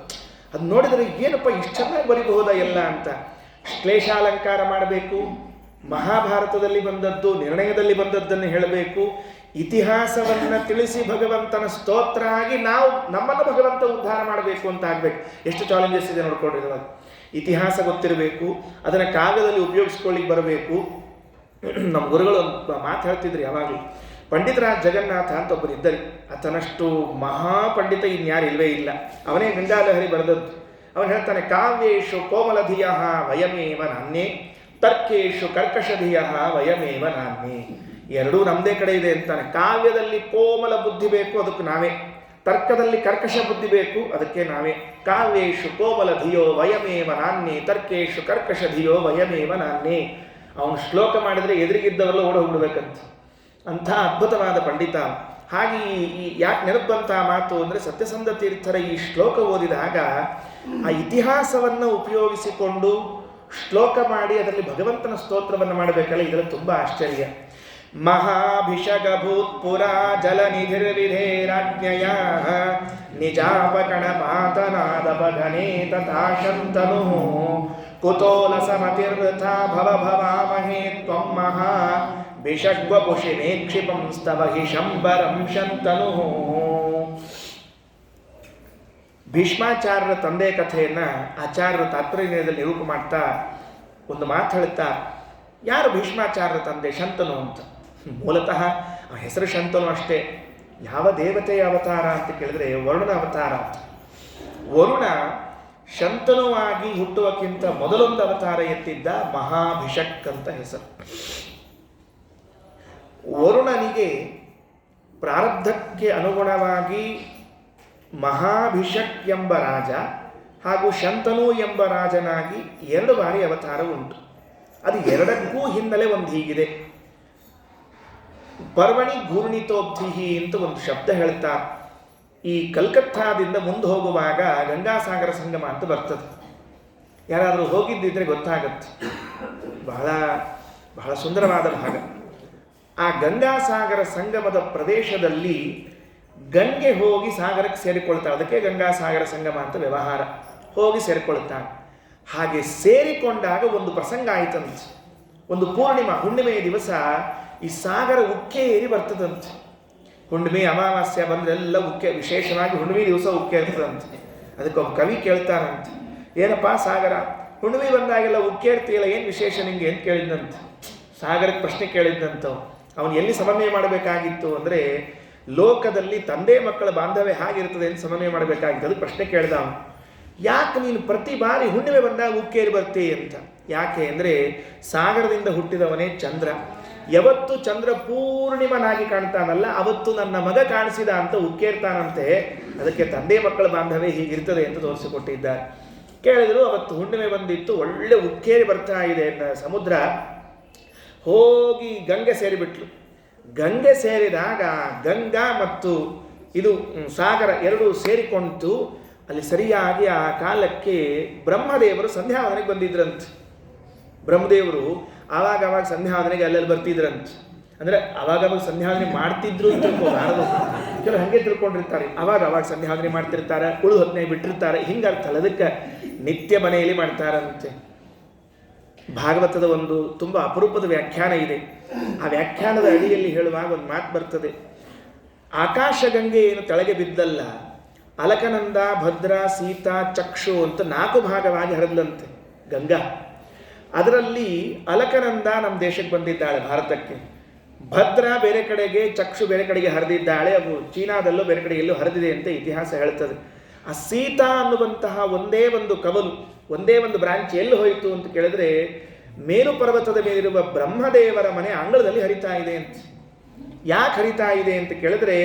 ಅದು ನೋಡಿದರೆ ಏನಪ್ಪ ಇಷ್ಟು ಚೆನ್ನಾಗಿ ಬರೀಬಹುದಾ ಎಲ್ಲ ಅಂತ. ಕ್ಲೇಶಾಲಂಕಾರ ಮಾಡಬೇಕು, ಮಹಾಭಾರತದಲ್ಲಿ ಬಂದದ್ದು, ನಿರ್ಣಯದಲ್ಲಿ ಬಂದದ್ದನ್ನು ಹೇಳಬೇಕು, ಇತಿಹಾಸವನ್ನು ತಿಳಿಸಿ ಭಗವಂತನ ಸ್ತೋತ್ರ ಆಗಿ ನಾವು ನಮ್ಮನ್ನು ಭಗವಂತ ಉದ್ಧಾರ ಮಾಡಬೇಕು ಅಂತ ಆಗಬೇಕು. ಎಷ್ಟು ಚಾಲೆಂಜಸ್ ಇದೆ ನೋಡ್ಕೊಡ್ರಿ. ಇತಿಹಾಸ ಗೊತ್ತಿರಬೇಕು, ಅದನ್ನು ಕಾವ್ಯದಲ್ಲಿ ಉಪಯೋಗಿಸ್ಕೊಳ್ಳಿಕ್ಕೆ ಬರಬೇಕು. ನಮ್ಮ ಗುರುಗಳು ಒಂದು ಮಾತು ಹೇಳ್ತಿದ್ರು ಯಾವಾಗಲೂ. ಪಂಡಿತರಾಜ ಜಗನ್ನಾಥ ಅಂತ ಒಬ್ಬರು ಇದ್ದರು. ಆತನಷ್ಟು ಮಹಾಪಂಡಿತ ಇನ್ಯಾರು ಇಲ್ಲವೇ ಇಲ್ಲ. ಅವನೇ ಗಂಗಾಲಹರಿ ಬರೆದದ್ದು. ಅವನು ಹೇಳ್ತಾನೆ, ಕಾವ್ಯೇಶು ಕೋಮಲಧಿಯ ವಯಮೇವ ನಾನ್ಯೇ, ತರ್ಕೇಶು ಕರ್ಕಶಧಿಯ ವಯಮೇವ ನಾನ್ಯೇ. ಎರಡೂ ನಮ್ಮದೇ ಕಡೆ ಇದೆ ಅಂತಾನೆ. ಕಾವ್ಯದಲ್ಲಿ ಕೋಮಲ ಬುದ್ಧಿ ಬೇಕು, ಅದಕ್ಕೆ ನಾವೇ. ತರ್ಕದಲ್ಲಿ ಕರ್ಕಶ ಬುದ್ಧಿ ಬೇಕು, ಅದಕ್ಕೆ ನಾವೇ. ಕಾವ್ಯೇಶು ಕೋಮಲ ಧಿಯೋ ವಯಮೇವ ನಾನ್ಯೇ, ತರ್ಕೇಶು ಕರ್ಕಶ ಧಿಯೋ ವಯಮೇವ ನಾನ್ಯೇ. ಅವನು ಶ್ಲೋಕ ಮಾಡಿದರೆ ಎದುರಿಗಿದ್ದವರೆಲ್ಲ ಓಡ ಹೋಗ್ಬಿಡ್ಬೇಕಂತ, ಅಂಥ ಅದ್ಭುತವಾದ ಪಂಡಿತ. ಹಾಗೆ ಯಾಕೆ ನೆನಪಂಥ ಮಾತು ಅಂದರೆ, ಸತ್ಯಸಂಧ ತೀರ್ಥರ ಈ ಶ್ಲೋಕ ಓದಿದಾಗ ಆ ಇತಿಹಾಸವನ್ನು ಉಪಯೋಗಿಸಿಕೊಂಡು ಶ್ಲೋಕ ಮಾಡಿ ಅದರಲ್ಲಿ ಭಗವಂತನ ಸ್ತೋತ್ರವನ್ನು ಮಾಡಬೇಕಲ್ಲ, ಇದರಲ್ಲಿ ತುಂಬ ಆಶ್ಚರ್ಯ. ಮಹಾಭಿಷಗ ಭೂತ್ಪುರ ಜಲನಿಧಿರ್ವಿಧೇರಾಜ್ಞಯ ನಿಜಾಪಕಣ ಮಾತನಾದಪಘನೆ ತಥಾ ಶಂತನು ಕುತೋಲ ಸಮತಿರ್ಥ ಭವ ಭವಾಮಹೇ ತ್ವಂ ಮಹಾ ಭಿಷಗ್ವಪುಷಿ ನೇಕ್ಷಿಪಂ ಸ್ತವ ಹಿ ಶಂಬರಂ ಶಂತನು. ಭೀಷ್ಮಾಚಾರ್ಯರ ತಂದೆ ಕಥೆಯನ್ನು ಆಚಾರ್ಯರು ತಾತ್ಪರ್ಯದಲ್ಲಿ ನಿರೂಪ ಮಾಡ್ತಾ ಒಂದು ಮಾತು ಹೇಳುತ್ತಾ, ಯಾರು ಭೀಷ್ಮಾಚಾರ್ಯರ ತಂದೆ? ಶಂತನು ಅಂತ. ಮೂಲತಃ ಆ ಹೆಸರು ಶಂತನು ಅಷ್ಟೇ. ಯಾವ ದೇವತೆಯ ಅವತಾರ ಅಂತ ಕೇಳಿದ್ರೆ ವರುಣನ ಅವತಾರ ಅಂತ. ವರುಣ ಶಂತನುವಾಗಿ ಹುಟ್ಟುವಕ್ಕಿಂತ ಮೊದಲೊಂದು ಅವತಾರ ಎತ್ತಿದ್ದ ಮಹಾಭಿಷಕ್ ಅಂತ ಹೆಸರು. ವರುಣನಿಗೆ ಪ್ರಾರಬ್ಧಕ್ಕೆ ಅನುಗುಣವಾಗಿ ಮಹಾಭಿಷಕ್ ಎಂಬ ರಾಜ ಹಾಗೂ ಶಂತನು ಎಂಬ ರಾಜನಾಗಿ 2 ಬಾರಿ ಅವತಾರ ಉಂಟು. ಅದು ಎರಡಕ್ಕೂ ಹಿನ್ನೆಲೆ ಒಂದು ಹೀಗಿದೆ. ಪರ್ವಣಿ ಘೂರ್ಣಿತೋಬ್ಧಿಹಿ ಅಂತ ಒಂದು ಶಬ್ದ ಹೇಳ್ತಾ, ಈ ಕಲ್ಕತ್ತಾದಿಂದ ಮುಂದೆ ಹೋಗುವಾಗ ಗಂಗಾಸಾಗರ ಸಂಗಮ ಅಂತ ಬರ್ತದೆ. ಯಾರಾದರೂ ಹೋಗಿದ್ದಿದ್ರೆ ಗೊತ್ತಾಗತ್ತೆ. ಬಹಳ ಬಹಳ ಸುಂದರವಾದ ಭಾಗ. ಆ ಗಂಗಾಸಾಗರ ಸಂಗಮದ ಪ್ರದೇಶದಲ್ಲಿ ಗಂಗೆ ಹೋಗಿ ಸಾಗರಕ್ಕೆ ಸೇರಿಕೊಳ್ತಾಳೆ. ಅದಕ್ಕೆ ಗಂಗಾಸಾಗರ ಸಂಗಮ ಅಂತ ವ್ಯವಹಾರ. ಹೋಗಿ ಸೇರಿಕೊಳ್ತಾಳೆ. ಹಾಗೆ ಸೇರಿಕೊಂಡಾಗ ಒಂದು ಪ್ರಸಂಗ ಆಯಿತಂತೆ. ಒಂದು ಪೂರ್ಣಿಮಾ, ಹುಣ್ಣಿಮೆಯ ದಿವಸ ಈ ಸಾಗರ ಉಕ್ಕೆ ಏರಿ ಬರ್ತದಂತೆ. ಹುಣ್ಣಿಮೆ ಅಮಾವಾಸ್ಯ ಬಂದರೆಲ್ಲ ಉಕ್ಕೆ, ವಿಶೇಷವಾಗಿ ಹುಣ್ಣಿಮೆ ದಿವಸ ಉಕ್ಕೆ ಇರ್ತದಂತೆ. ಅದಕ್ಕೆ ಒಬ್ಬ ಕವಿ ಕೇಳ್ತಾರಂತೆ, ಏನಪ್ಪ ಸಾಗರ, ಹುಣ್ಣಿಮೆ ಬಂದಾಗೆಲ್ಲ ಉಕ್ಕೆ ಇರ್ತೀಯಲ್ಲ, ಏನು ವಿಶೇಷ ನಿಂಗೆ ಅಂತ ಕೇಳಿದ್ದಂತೆ. ಸಾಗರಕ್ಕೆ ಪ್ರಶ್ನೆ ಕೇಳಿದ್ದಂಥವು. ಅವನು ಎಲ್ಲಿ ಸಮನ್ವಯ ಮಾಡಬೇಕಾಗಿತ್ತು ಅಂದರೆ, ಲೋಕದಲ್ಲಿ ತಂದೆ ಮಕ್ಕಳ ಬಾಂಧವ್ಯ ಹೇಗಿರ್ತದೆ ಅಂತ ಸಮನ್ವಯ ಮಾಡಬೇಕಾಗಿತ್ತು. ಅದಕ್ಕೆ ಪ್ರಶ್ನೆ ಕೇಳಿದ ಅವನು, ಯಾಕೆ ನೀನು ಪ್ರತಿ ಬಾರಿ ಹುಣ್ಣಿಮೆ ಬಂದಾಗ ಉಕ್ಕೇರಿ ಬರ್ತೀ ಅಂತ. ಯಾಕೆ ಅಂದರೆ, ಸಾಗರದಿಂದ ಹುಟ್ಟಿದವನೇ ಚಂದ್ರ. ಯಾವತ್ತು ಚಂದ್ರ ಪೂರ್ಣಿಮನಾಗಿ ಕಾಣ್ತಾನಲ್ಲ, ಅವತ್ತು ನನ್ನ ಮಗ ಕಾಣಿಸಿದ ಅಂತ ಉಕ್ಕೇರ್ತಾನಂತೆ. ಅದಕ್ಕೆ ತಂದೆ ಮಕ್ಕಳ ಬಾಂಧವ್ಯ ಹೀಗಿರ್ತದೆ ಅಂತ ತೋರಿಸಿಕೊಟ್ಟಿದ್ದಾರೆ. ಕೇಳಿದ್ರು, ಅವತ್ತು ಹುಣ್ಣಿಮೆ ಬಂದಿತ್ತು, ಒಳ್ಳೆ ಉಕ್ಕೇರಿ ಬರ್ತಾ ಇದೆ ಸಮುದ್ರ. ಹೋಗಿ ಗಂಗೆ ಸೇರಿಬಿಟ್ಲು. ಗಂಗೆ ಸೇರಿದಾಗ ಗಂಗಾ ಮತ್ತು ಇದು ಸಾಗರ ಎರಡೂ ಸೇರಿಕೊಂಡು ಅಲ್ಲಿ ಸರಿಯಾಗಿ ಆ ಕಾಲಕ್ಕೆ ಬ್ರಹ್ಮದೇವರು ಸಂಧ್ಯಾವಂದನೆಗೆ ಬಂದಿದ್ರಂತೆ. ಬ್ರಹ್ಮದೇವರು ಆವಾಗ ಸಂಧ್ಯಾವಂದನೆಗೆ ಅಲ್ಲೆಲ್ಲಿ ಬರ್ತಿದ್ರಂತ. ಅಂದರೆ ಅವಾಗ ಸಂಧ್ಯಾವಂದನೆ ಮಾಡ್ತಿದ್ರು ಅಂತ ತಿಳ್ಕೋಬಾರದು. ಕೆಲವು ಹಾಗೆ ತಿಳ್ಕೊಂಡಿರ್ತಾರೆ, ಅವಾಗ ಸಂಧ್ಯಾವಂದನೆ ಮಾಡ್ತಿರ್ತಾರೆ, ಉಳು ಹೊತ್ತನೆ ಬಿಟ್ಟಿರ್ತಾರೆ, ಹಿಂಗರ್ಥ ಅಲ್ಲ. ಅದಕ್ಕೆ ನಿತ್ಯ ಮನೆಯಲ್ಲಿ ಮಾಡ್ತಾರಂತೆ. ಭಾಗವತದ ಒಂದು ತುಂಬ ಅಪರೂಪದ ವ್ಯಾಖ್ಯಾನ ಇದೆ. ಆ ವ್ಯಾಖ್ಯಾನದ ಅಡಿಯಲ್ಲಿ ಹೇಳುವಾಗ ಒಂದು ಮಾತು ಬರ್ತದೆ. ಆಕಾಶಗಂಗೆ ಏನು ಕೆಳಗೆ ಬಿದ್ದಲ್ಲ, ಅಲಕನಂದ, ಭದ್ರಾ, ಸೀತಾ, ಚಕ್ಷು ಅಂತ 4 ಭಾಗವಾಗಿ ಹರಿದ್ಲಂತೆ ಗಂಗಾ. ಅದರಲ್ಲಿ ಅಲಕನಂದ ನಮ್ಮ ದೇಶಕ್ಕೆ ಬಂದಿದ್ದಾಳೆ, ಭಾರತಕ್ಕೆ. ಭದ್ರಾ ಬೇರೆ ಕಡೆಗೆ, ಚಕ್ಷು ಬೇರೆ ಕಡೆಗೆ ಹರಿದಿದ್ದಾಳೆ. ಅದು ಚೀನಾದಲ್ಲೂ ಬೇರೆ ಕಡೆ ಎಲ್ಲೂ ಹರಿದಿದೆ ಅಂತ ಇತಿಹಾಸ ಹೇಳ್ತದೆ. ಆ ಸೀತಾ ಅನ್ನುವಂತಹ ಒಂದೇ ಒಂದು ಕವಲು, ಒಂದೇ ಒಂದು ಬ್ರಾಂಚ್ ಎಲ್ಲಿ ಹೋಯಿತು ಅಂತ ಕೇಳಿದ್ರೆ, ಮೇರು ಪರ್ವತದ ಮೇಲಿರುವ ಬ್ರಹ್ಮದೇವರ ಮನೆ ಅಂಗಳದಲ್ಲಿ ಹರಿತಾ ಇದೆ ಅಂತ. ಯಾಕೆ ಹರಿತಾ ಇದೆ ಅಂತ ಕೇಳಿದ್ರೆ,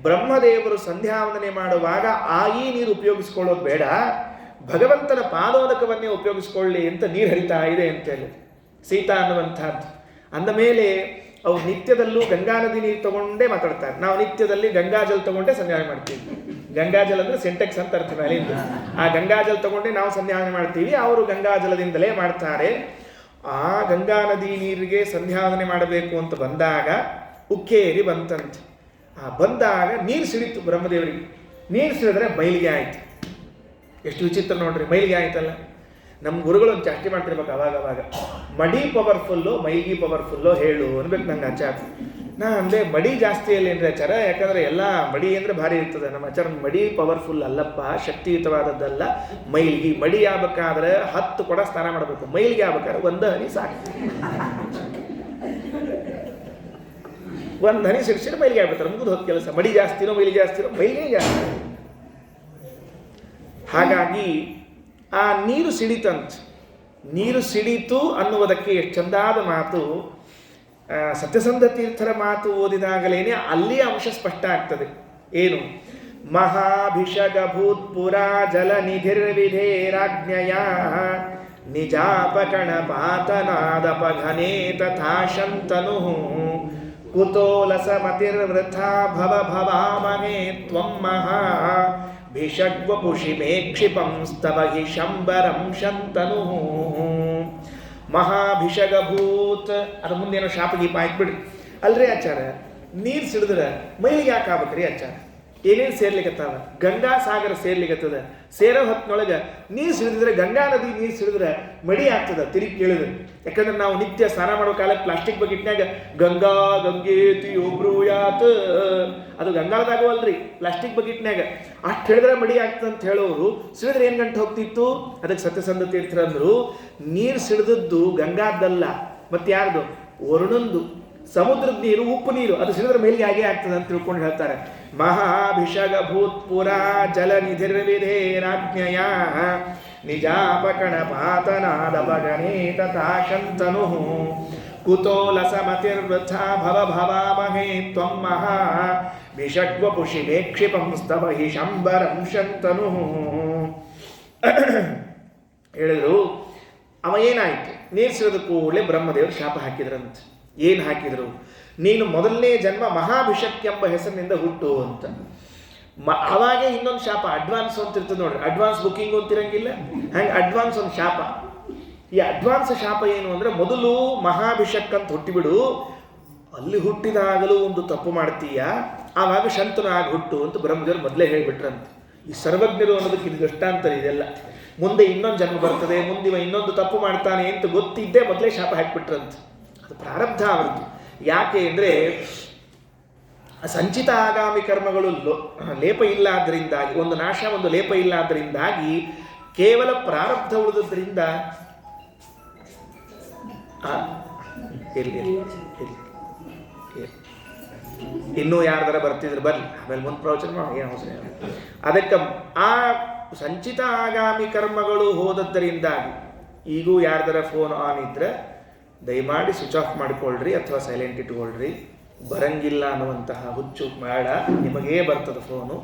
ಬ್ರಹ್ಮದೇವರು ಸಂಧ್ಯಾವಂದನೆ ಮಾಡುವಾಗ ಈ ನೀರು ಉಪಯೋಗಿಸ್ಕೊಳ್ಳೋದು ಬೇಡ, ಭಗವಂತನ ಪಾದೋದಕವನ್ನೇ ಉಪಯೋಗಿಸ್ಕೊಳ್ಳಿ ಅಂತ ನೀರು ಹರಿತಾ ಇದೆ ಅಂತೇಳಿ ಸೀತಾ ಅನ್ನುವಂಥದ್ದು. ಅಂದ ಮೇಲೆ ಅವ್ರು ನಿತ್ಯದಲ್ಲೂ ಗಂಗಾ ನದಿ ನೀರು ತಗೊಂಡೇ ಮಾತಾಡ್ತಾರೆ. ನಾವು ನಿತ್ಯದಲ್ಲಿ ಗಂಗಾಜಲ ತಗೊಂಡೇ ಸಂಧ್ಯಾವನೆ ಮಾಡ್ತೀವಿ. ಗಂಗಾಜಲ ಅಂದರೆ ಸಿಂಟೆಕ್ಸ್ ಅಂತ ಅರ್ಥ ಮೇಲಿಂದ. ಆ ಗಂಗಾಜಲ ತಗೊಂಡೇ ನಾವು ಸಂಧ್ಯಾವನೆ ಮಾಡ್ತೀವಿ, ಅವರು ಗಂಗಾಜಲದಿಂದಲೇ ಮಾಡ್ತಾರೆ. ಆ ಗಂಗಾ ನದಿ ನೀರಿಗೆ ಸಂಧ್ಯಾವನೆ ಮಾಡಬೇಕು ಅಂತ ಬಂದಾಗ ಉಕ್ಕೇರಿ ಬಂತಂತೆ. ಬಂದಾಗ ನೀರು ಸಿಡಿತು ಬ್ರಹ್ಮದೇವರಿಗೆ. ನೀರು ಸಿಡಿದ್ರೆ ಮೈಲಿಗೆ ಆಯಿತು. ಎಷ್ಟು ವಿಚಿತ್ರ ನೋಡ್ರಿ, ಮೈಲಿಗೆ ಆಯ್ತಲ್ಲ. ನಮ್ಮ ಗುರುಗಳು ಒಂದು ಚಾಸ್ತಿ ಮಾಡ್ತಿರ್ಬೇಕು ಅವಾಗ, ಮಡಿ ಪವರ್ಫುಲ್ಲು ಮೈಲಿಗೆ ಪವರ್ಫುಲ್ಲು ಹೇಳು ಅನ್ಬೇಕು ನಂಗೆ ಆಚಾರ. ನಾ ಅಂದೆ ಮಡಿ ಜಾಸ್ತಿ ಅಲ್ಲೇನ್ರಿ ಆಚಾರ, ಯಾಕಂದ್ರೆ ಎಲ್ಲ ಮಡಿ ಅಂದರೆ ಭಾರಿ ಇರ್ತದೆ. ನಮ್ಮ ಆಚಾರ ಮಡಿ ಪವರ್ಫುಲ್ ಅಲ್ಲಪ್ಪ, ಶಕ್ತಿಯುತವಾದದ್ದಲ್ಲ. ಮಡಿ ಆಗ್ಬೇಕಾದ್ರೆ 10 ಕೊಡ ಸ್ನಾನ ಮಾಡಬೇಕು, ಮೈಲಿಗೆ ಆಗ್ಬೇಕಾದ್ರೆ 1 ಹನಿ ಸಾಕು. 1 ಹನಿ ಸಿಡಿಸಿದ್ರೆ ಮೈಲಿಗೆ ಆಗ್ಬಿಡ್ತಾರೆ, ಮುಗಿದು ಹೋದ ಕೆಲಸ. ಮಡಿ ಜಾಸ್ತಿನೋ ಮೈಲಿಗೆ ಜಾಸ್ತಿನೋ, ಮೈಲಿಗೆ ಜಾಸ್ತಿ. ಹಾಗಾಗಿ ಆ ನೀರು ಸಿಡಿತಂತ. ನೀರು ಸಿಡಿತು ಅನ್ನುವುದಕ್ಕೆ ಎಷ್ಟು ಚಂದಾದ ಮಾತು. ಸತ್ಯಸಂಧ ತೀರ್ಥರ ಮಾತು ಓದಿದಾಗಲೇನೆ ಅಲ್ಲಿ ಅಂಶ ಸ್ಪಷ್ಟ ಆಗ್ತದೆ. ಏನು? ಮಹಾಭಿಷಗ ಭೂತ್ಪುರ ಜಲ ನಿಧಿರ್ವಿಧೇರಾಜ್ಞಯ ನಿಜಾಪಕಣ ಪಾತನಾದಪಘನೆ ತಥಾ ಶಂತನು ಕುತೋಲಸಮತಿರ್ವೃಥಾ ಭವ ಭವಾಮಹೇ ತ್ವಂ ಮಹಾ ಭಿಷಗ್ವಪುಷಿಮೇ ಕ್ಷಿಪಂ ಸ್ತವ ಹಿ ಶಂಬರಂ ಶಂತನು. ಮಹಾಭಿಷಗಭೂತ್ ಅದ್ರ ಮುಂದೇನೋ ಶಾಪ ಗೀಪ ಆಯ್ತುಬಿಡ್ರಿ. ಅಲ್ರಿ ಆಚಾರ, ನೀರು ಸಿಡಿದ್ರೆ ಮೈಲಿಗೆ ಯಾಕೆ ಆಗ್ಬೇಕ್ರಿ ಆಚಾರ? ಏನೇನು ಸೇರ್ಲಿಕ್ಕತ್ತದ? ಗಂಗಾ ಸಾಗರ ಸೇರ್ಲಿಕ್ಕತ್ತದ. ಸೇರೋ ಹೊತ್ತಿನೊಳಗೆ ನೀರು ಸಿಡಿದ್ರೆ, ಗಂಗಾ ನದಿ ನೀರು ಸಿಡಿದ್ರೆ ಮಡಿ ಆಗ್ತದ ತಿರುಗಿ ಕೇಳಿದ್ರೆ. ಯಾಕಂದ್ರೆ ನಾವು ನಿತ್ಯ ಸ್ನಾನ ಮಾಡೋ ಕಾಲಕ್ಕೆ ಪ್ಲಾಸ್ಟಿಕ್ ಬಕೆಟ್ನಾಗ ಗಂಗಾ ಗಂಗೇತಿ ಒಬ್ರೂಯಾತ್, ಅದು ಗಂಗಾದಾಗವಲ್ರಿ, ಪ್ಲಾಸ್ಟಿಕ್ ಬಕೆಟ್ನಾಗ ಅಷ್ಟು ಹೇಳಿದ್ರೆ ಮಡಿ ಆಗ್ತದೆ ಅಂತ ಹೇಳೋರು. ಸಿಡಿದ್ರೆ ಏನು ಗಂಟೆ ಹೋಗ್ತಿತ್ತು? ಅದಕ್ಕೆ ಸತ್ಯಸಂಧ ತೀರ್ಥರಂದ್ರು, ನೀರು ಸಿಡಿದದ್ದು ಗಂಗಾದ್ದಲ್ಲ, ಮತ್ತೆ ಯಾರ್ದು? ವರುಣಂದು. ಸಮುದ್ರದ ನೀರು, ಉಪ್ಪು ನೀರು, ಅದು ಸಿಡಿದ್ರೆ ಮೇಲಿಗೆ ಆಗೇ ಆಗ್ತದೆ ಅಂತ ತಿಳ್ಕೊಂಡು ಹೇಳ್ತಾರೆ. ಮಹಾಭಿಷಗ ಭೂತ್ಪುರ ಜಲ ನಿಧಿರ್ವಿಧೇರಾಜ್ಞಯ ನಿಜಾಪಕಣ ಪಾತನಾದಪಗಣೇ ತಥಾ ಶಂತನು ಕುತೋಲಸಮತಿರ್ವೃಥಾ ಭವ ಭವಾಮಹೇ ತ್ವಂ ಮಹಾ ಭಿಷಗ್ವಪುಷಿಮೇ ಕ್ಷಿಪಂ ಸ್ತವ ಹಿ ಶಂಬರಂ ಶಂತನು. ಹೇಳಿದ್ರು. ಅವ ಏನಾಯಿತು? ನೀರು ಸಿಡಿದ ಕೂಡಲೇ ಬ್ರಹ್ಮದೇವರು ಶಾಪ ಹಾಕಿದ್ರಂತೆ. ಏನು ಹಾಕಿದರು? ನೀನು ಮೊದಲನೇ ಜನ್ಮ ಮಹಾಭಿಷಕ್ ಎಂಬ ಹೆಸರಿನಿಂದ ಹುಟ್ಟು ಅಂತ. ಅವಾಗೇ ಇನ್ನೊಂದು ಶಾಪ ಅಡ್ವಾನ್ಸ್ ಅಂತ ಇರ್ತದೆ ನೋಡ್ರಿ. ಅಡ್ವಾನ್ಸ್ ಬುಕ್ಕಿಂಗ್ ಅಂತಿರಂಗಿಲ್ಲ, ಹಂಗೆ ಅಡ್ವಾನ್ಸ್ ಒಂದು ಶಾಪ. ಈ ಅಡ್ವಾನ್ಸ್ ಶಾಪ ಏನು ಅಂದರೆ, ಮೊದಲು ಮಹಾಭಿಷಕ್ ಅಂತ ಹುಟ್ಟಿಬಿಡು, ಅಲ್ಲಿ ಹುಟ್ಟಿದಾಗಲೂ ಒಂದು ತಪ್ಪು ಮಾಡ್ತೀಯ, ಆವಾಗ ಶಂತನು ಆಗಿ ಹುಟ್ಟು ಅಂತ ಬ್ರಹ್ಮದೇವರು ಮೊದಲೇ ಹೇಳಿಬಿಟ್ರಂತೆ. ಈ ಸರ್ವಜ್ಞರು ಅನ್ನೋದಕ್ಕೆ ಇದು ದೃಷ್ಟಾಂತರ. ಇದೆಲ್ಲ ಮುಂದೆ ಇನ್ನೊಂದು ಜನ್ಮ ಬರ್ತದೆ, ಮುಂದೆ ಇನ್ನೊಂದು ತಪ್ಪು ಮಾಡ್ತಾನೆ ಅಂತ ಗೊತ್ತಿದ್ದೇ ಮೊದಲೇ ಶಾಪ ಹಾಕಿಬಿಟ್ರಂತೆ. ಅದು ಪ್ರಾರಬ್ಧ ಅವರದ್ದು. ಯಾಕೆ ಅಂದರೆ ಸಂಚಿತ ಆಗಾಮಿ ಕರ್ಮಗಳು ಲೇಪ ಇಲ್ಲ ಆದ್ದರಿಂದಾಗಿ, ಒಂದು ನಾಶ ಒಂದು ಲೇಪ ಇಲ್ಲ ಆದ್ದರಿಂದಾಗಿ ಕೇವಲ ಪ್ರಾರಬ್ಧ ಉಳಿದ್ರಿಂದ ಇನ್ನೂ ಯಾರ್ದಾರ ಬರ್ತಿದ್ರು ಬರ್ಲಿ, ಆಮೇಲೆ ಮುಂದೆ ಪ್ರವಚನ ಮಾಡಿ ಏನು ಅವಸರ. ಅದಕ್ಕೆ ಆ ಸಂಚಿತ ಆಗಾಮಿ ಕರ್ಮಗಳು ಹೋದದ್ದರಿಂದಾಗಿ ಈಗೂ ಯಾರ್ದಾರ ಫೋನ್ ಆನ್ ಇದ್ರೆ ದಯಮಾಡಿ ಸ್ವಿಚ್ ಆಫ್ ಮಾಡಿಕೊಳ್ಳ್ರಿ ಅಥವಾ ಸೈಲೆಂಟ್ ಇಟ್ಕೊಳ್ರಿ. ಬರಂಗಿಲ್ಲ ಅನ್ನುವಂತಹ ಹುಚ್ಚು ಬೇಡ, ನಿಮಗೇ ಬರ್ತದೆ ಫೋನು.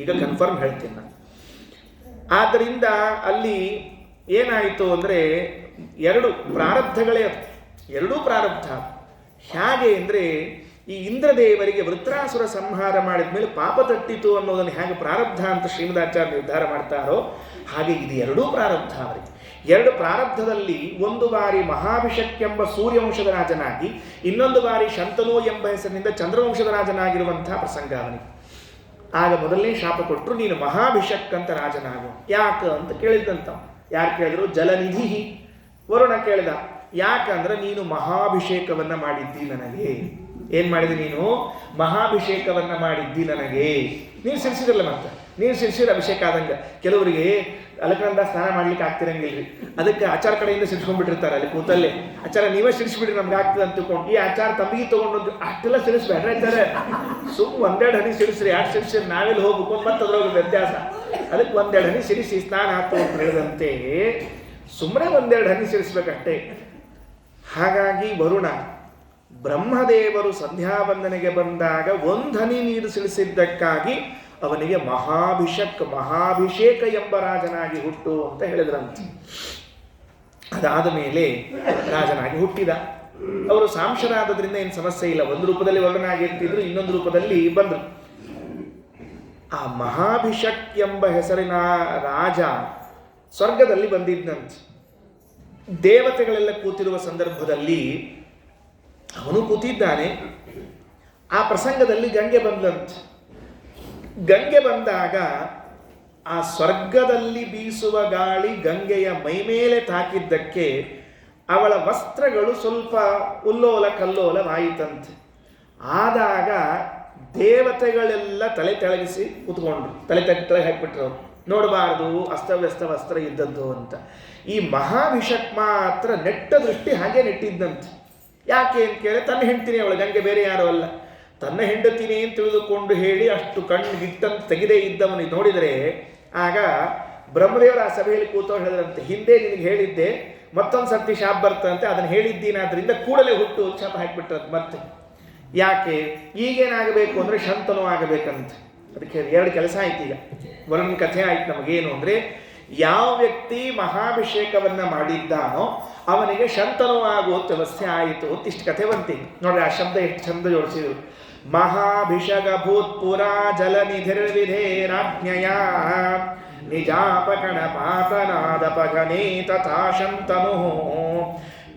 ಈಗ ಕನ್ಫರ್ಮ್ ಹೇಳ್ತೀನಿ ನಾನು. ಆದ್ದರಿಂದ ಅಲ್ಲಿ ಏನಾಯಿತು ಅಂದರೆ, 2 ಪ್ರಾರಬ್ಧಗಳೇ, 2 ಪ್ರಾರಬ್ಧ. ಹೇಗೆ ಅಂದರೆ, ಈ ಇಂದ್ರದೇವರಿಗೆ ವೃತ್ರಾಸುರ ಸಂಹಾರ ಮಾಡಿದ ಮೇಲೆ ಪಾಪ ತಟ್ಟಿತು ಅನ್ನೋದನ್ನು ಹೇಗೆ ಪ್ರಾರಬ್ಧ ಅಂತ ಶ್ರೀಮದಾಚಾರ್ಯ ನಿರ್ಧಾರ ಮಾಡ್ತಾರೋ ಹಾಗೆ ಇದು ಎರಡೂ ಪ್ರಾರಬ್ಧ ಅವರಿಗೆ. ಎರಡು ಪ್ರಾರಬ್ಧದಲ್ಲಿ ಒಂದು ಬಾರಿ ಮಹಾಭಿಷಕ್ ಎಂಬ ಸೂರ್ಯವಂಶದ ರಾಜನಾಗಿ, ಇನ್ನೊಂದು ಬಾರಿ ಶಂತನು ಎಂಬ ಹೆಸರಿನಿಂದ ಚಂದ್ರವಂಶದ ರಾಜನಾಗಿರುವಂತಹ ಪ್ರಸಂಗ ಅವನಿಗೆ. ಆಗ ಮೊದಲನೇ ಶಾಪ ಕೊಟ್ಟರು, ನೀನು ಮಹಾಭಿಷಕ್ ಅಂತ ರಾಜನಾಗು. ಯಾಕ ಅಂತ ಕೇಳಿದ್ದಂತ. ಯಾರು ಕೇಳಿದ್ರು? ಜಲನಿಧಿ ವರುಣ ಕೇಳಿದ. ಯಾಕಂದ್ರೆ ನೀನು ಮಹಾಭಿಷೇಕವನ್ನ ಮಾಡಿದ್ದಿ ನನಗೆ. ಏನ್ ಮಾಡಿದೆ? ನೀನು ಮಹಾಭಿಷೇಕವನ್ನ ಮಾಡಿದ್ದಿ ನನಗೆ. ನೀನು ಸಿರಿಸಿರಲ್ಲ, ಮತ್ತೆ ನೀನು ಸಿರಿಸಿದ ಅಭಿಷೇಕ ಆದಂಗ. ಕೆಲವರಿಗೆ ಅಲಕನಂದ ಸ್ನಾನ ಮಾಡ್ಲಿಕ್ಕೆ ಆಗ್ತಿರಂಗಿಲ್ರಿ, ಅದಕ್ಕೆ ಆಚಾರ ಕಡೆಯಿಂದ ಸಿರಿಸ್ಕೊಂಡ್ಬಿಟ್ಟಿರ್ತಾರೆ ಅಲ್ಲಿ ಕೂತಲ್ಲೇ. ಆಚಾರ ನೀವೇ ಸಿರಿಸ್ಬಿಡ್ರಿ, ನಮ್ಗೆ ಆಗ್ತದೆ ಅಂತ ತಿಳ್ಕೊಂಡು ಈ ಆಚಾರ ತಮ್ಮಿಗೆ ತಗೊಂಡು ಅಷ್ಟೆಲ್ಲ ಸಿರಿಸ್ಬೇಡ್ರಿ ಆಚಾರ. ಒಂದೆರಡು ಹನಿ ಸಿರಿಸ್ರಿ, ಯಾರು ಸಿರಿಸ್ರಿ, ನಾವೆಲ್ಲಿ ಹೋಗ್ಬೇಕು ಮತ್ತೆ ಅದ್ರೊಳಗೆ ವ್ಯತ್ಯಾಸ. ಅದಕ್ಕೆ ಒಂದೆರಡು ಹನಿ ಸಿರಿಸಿ ಸ್ನಾನ ಹಾಕು ಅಂತ ಹೇಳಿದಂತೆ ಸುಮ್ಮನೆ ಒಂದೆರಡು ಹನಿ ಸಿರಿಸ್ಬೇಕಷ್ಟೇ. ಹಾಗಾಗಿ ವರುಣ ಬ್ರಹ್ಮದೇವರು ಸಂಧ್ಯಾವಂದನೆಗೆ ಬಂದಾಗ ಒಂದು ಹನಿ ನೀರು ಸಿಳಿಸಿದ್ದಕ್ಕಾಗಿ ಅವನಿಗೆ ಮಹಾಭಿಷೇಕ ಎಂಬ ರಾಜನಾಗಿ ಹುಟ್ಟು ಅಂತ ಹೇಳಿದ್ರಂತೆ. ಅದಾದ ಮೇಲೆ ರಾಜನಾಗಿ ಹುಟ್ಟಿದ. ಅವರು ಸಾಂಶರಾದ್ರಿಂದ ಏನು ಸಮಸ್ಯೆ ಇಲ್ಲ, ಒಂದು ರೂಪದಲ್ಲಿ ವರುಣನಾಗಿರ್ತಿದ್ರು, ಇನ್ನೊಂದು ರೂಪದಲ್ಲಿ ಬಂದರು. ಆ ಮಹಾಭಿಷಕ್ ಎಂಬ ಹೆಸರಿನ ರಾಜ ಸ್ವರ್ಗದಲ್ಲಿ ಬಂದಿದ್ದಂತೆ. ದೇವತೆಗಳೆಲ್ಲ ಕೂತಿರುವ ಸಂದರ್ಭದಲ್ಲಿ ಅವನು ಕೂತಿದ್ದಾನೆ. ಆ ಪ್ರಸಂಗದಲ್ಲಿ ಗಂಗೆ ಬಂದಂತೆ. ಗಂಗೆ ಬಂದಾಗ ಆ ಸ್ವರ್ಗದಲ್ಲಿ ಬೀಸುವ ಗಾಳಿ ಗಂಗೆಯ ಮೈಮೇಲೆ ತಾಕಿದ್ದಕ್ಕೆ ಅವಳ ವಸ್ತ್ರಗಳು ಸ್ವಲ್ಪ ಉಲ್ಲೋಲ ಕಲ್ಲೋಲವಾಯಿತಂತೆ. ಆದಾಗ ದೇವತೆಗಳೆಲ್ಲ ತಲೆ ತೆಳಗಿಸಿ ಕೂತ್ಕೊಂಡ್ರು, ತಲೆ ಹಾಕಿಬಿಟ್ರು. ನೋಡಬಾರ್ದು ಅಸ್ತವ್ಯಸ್ತ ವಸ್ತ್ರ ಇದ್ದದ್ದು ಅಂತ. ಈ ಮಹಾಭಿಷಕ್ ಮಾತ್ರ ನೆಟ್ಟ ದೃಷ್ಟಿ ಹಾಗೆ ನೆಟ್ಟಿದ್ದಂತೆ. ಯಾಕೆ ಅಂತ ಕೇಳಿ, ತನ್ನ ಹೆಂಡ್ತಿನಿ ಅವಳು, ಗಂಗೆ ಬೇರೆ ಯಾರು ಅಲ್ಲ, ತನ್ನ ಹೆಂಡತಿನಿ ಅಂತ ತಿಳಿದುಕೊಂಡು ಹೇಳಿ ಅಷ್ಟು ಕಣ್ಣು ಗಿಟ್ಟಂತ ತೆಗೆದೇ ಇದ್ದವನಿಗೆ ನೋಡಿದರೆ, ಆಗ ಬ್ರಹ್ಮದೇವರ ಆ ಸಭೆಯಲ್ಲಿ ಕೂತವ್ರು ಹೇಳಿದ್ರಂತೆ, ಹಿಂದೆ ನಿನಗೆ ಹೇಳಿದ್ದೆ, ಮತ್ತೊಂದು ಸರ್ತಿ ಶಾಪ್ ಬರ್ತಂತೆ, ಅದನ್ನು ಹೇಳಿದ್ದೀನಾದ್ರಿಂದ ಕೂಡಲೇ ಹುಟ್ಟು ಶಾಪ ಹಾಕಿಬಿಟ್ರದ್ದು. ಮತ್ತೆ ಯಾಕೆ ಈಗೇನಾಗಬೇಕು ಅಂದರೆ ಶಂತನು ಆಗಬೇಕಂತ. ಅದಕ್ಕೆ ಎರಡು ಕೆಲಸ ಆಯ್ತು. ಈಗ ವರುಣನ ಕಥೆ ಆಯ್ತು. ನಮಗೇನು ಅಂದರೆ, ಯಾವ ವ್ಯಕ್ತಿ ಮಹಾಭಿಷೇಕವನ್ನ ಮಾಡಿದ್ದಾನೋ ಅವನಿಗೆ ಶಂತನು ಆಗುವಂಥ ವ್ಯವಸ್ಥೆ ಆಯಿತು ಅಂತ ಇಷ್ಟು ಕಥೆ ಬಂತೀವಿ ನೋಡ್ರಿ. ಆ ಶಬ್ದ ಎಷ್ಟು ಚಂದ ಜೋಡಿಸಿದ್ರು. ಮಹಾಭಿಷಗ ಭೂತ್ಪುರ ಜಲನಿಧಿರ್ವಿಧೇರಾಜ್ಞಯ ನಿಜಾಪಕಣ ಪಾತನಾದಪಗನೇ ತಥಾ ಶಂತನು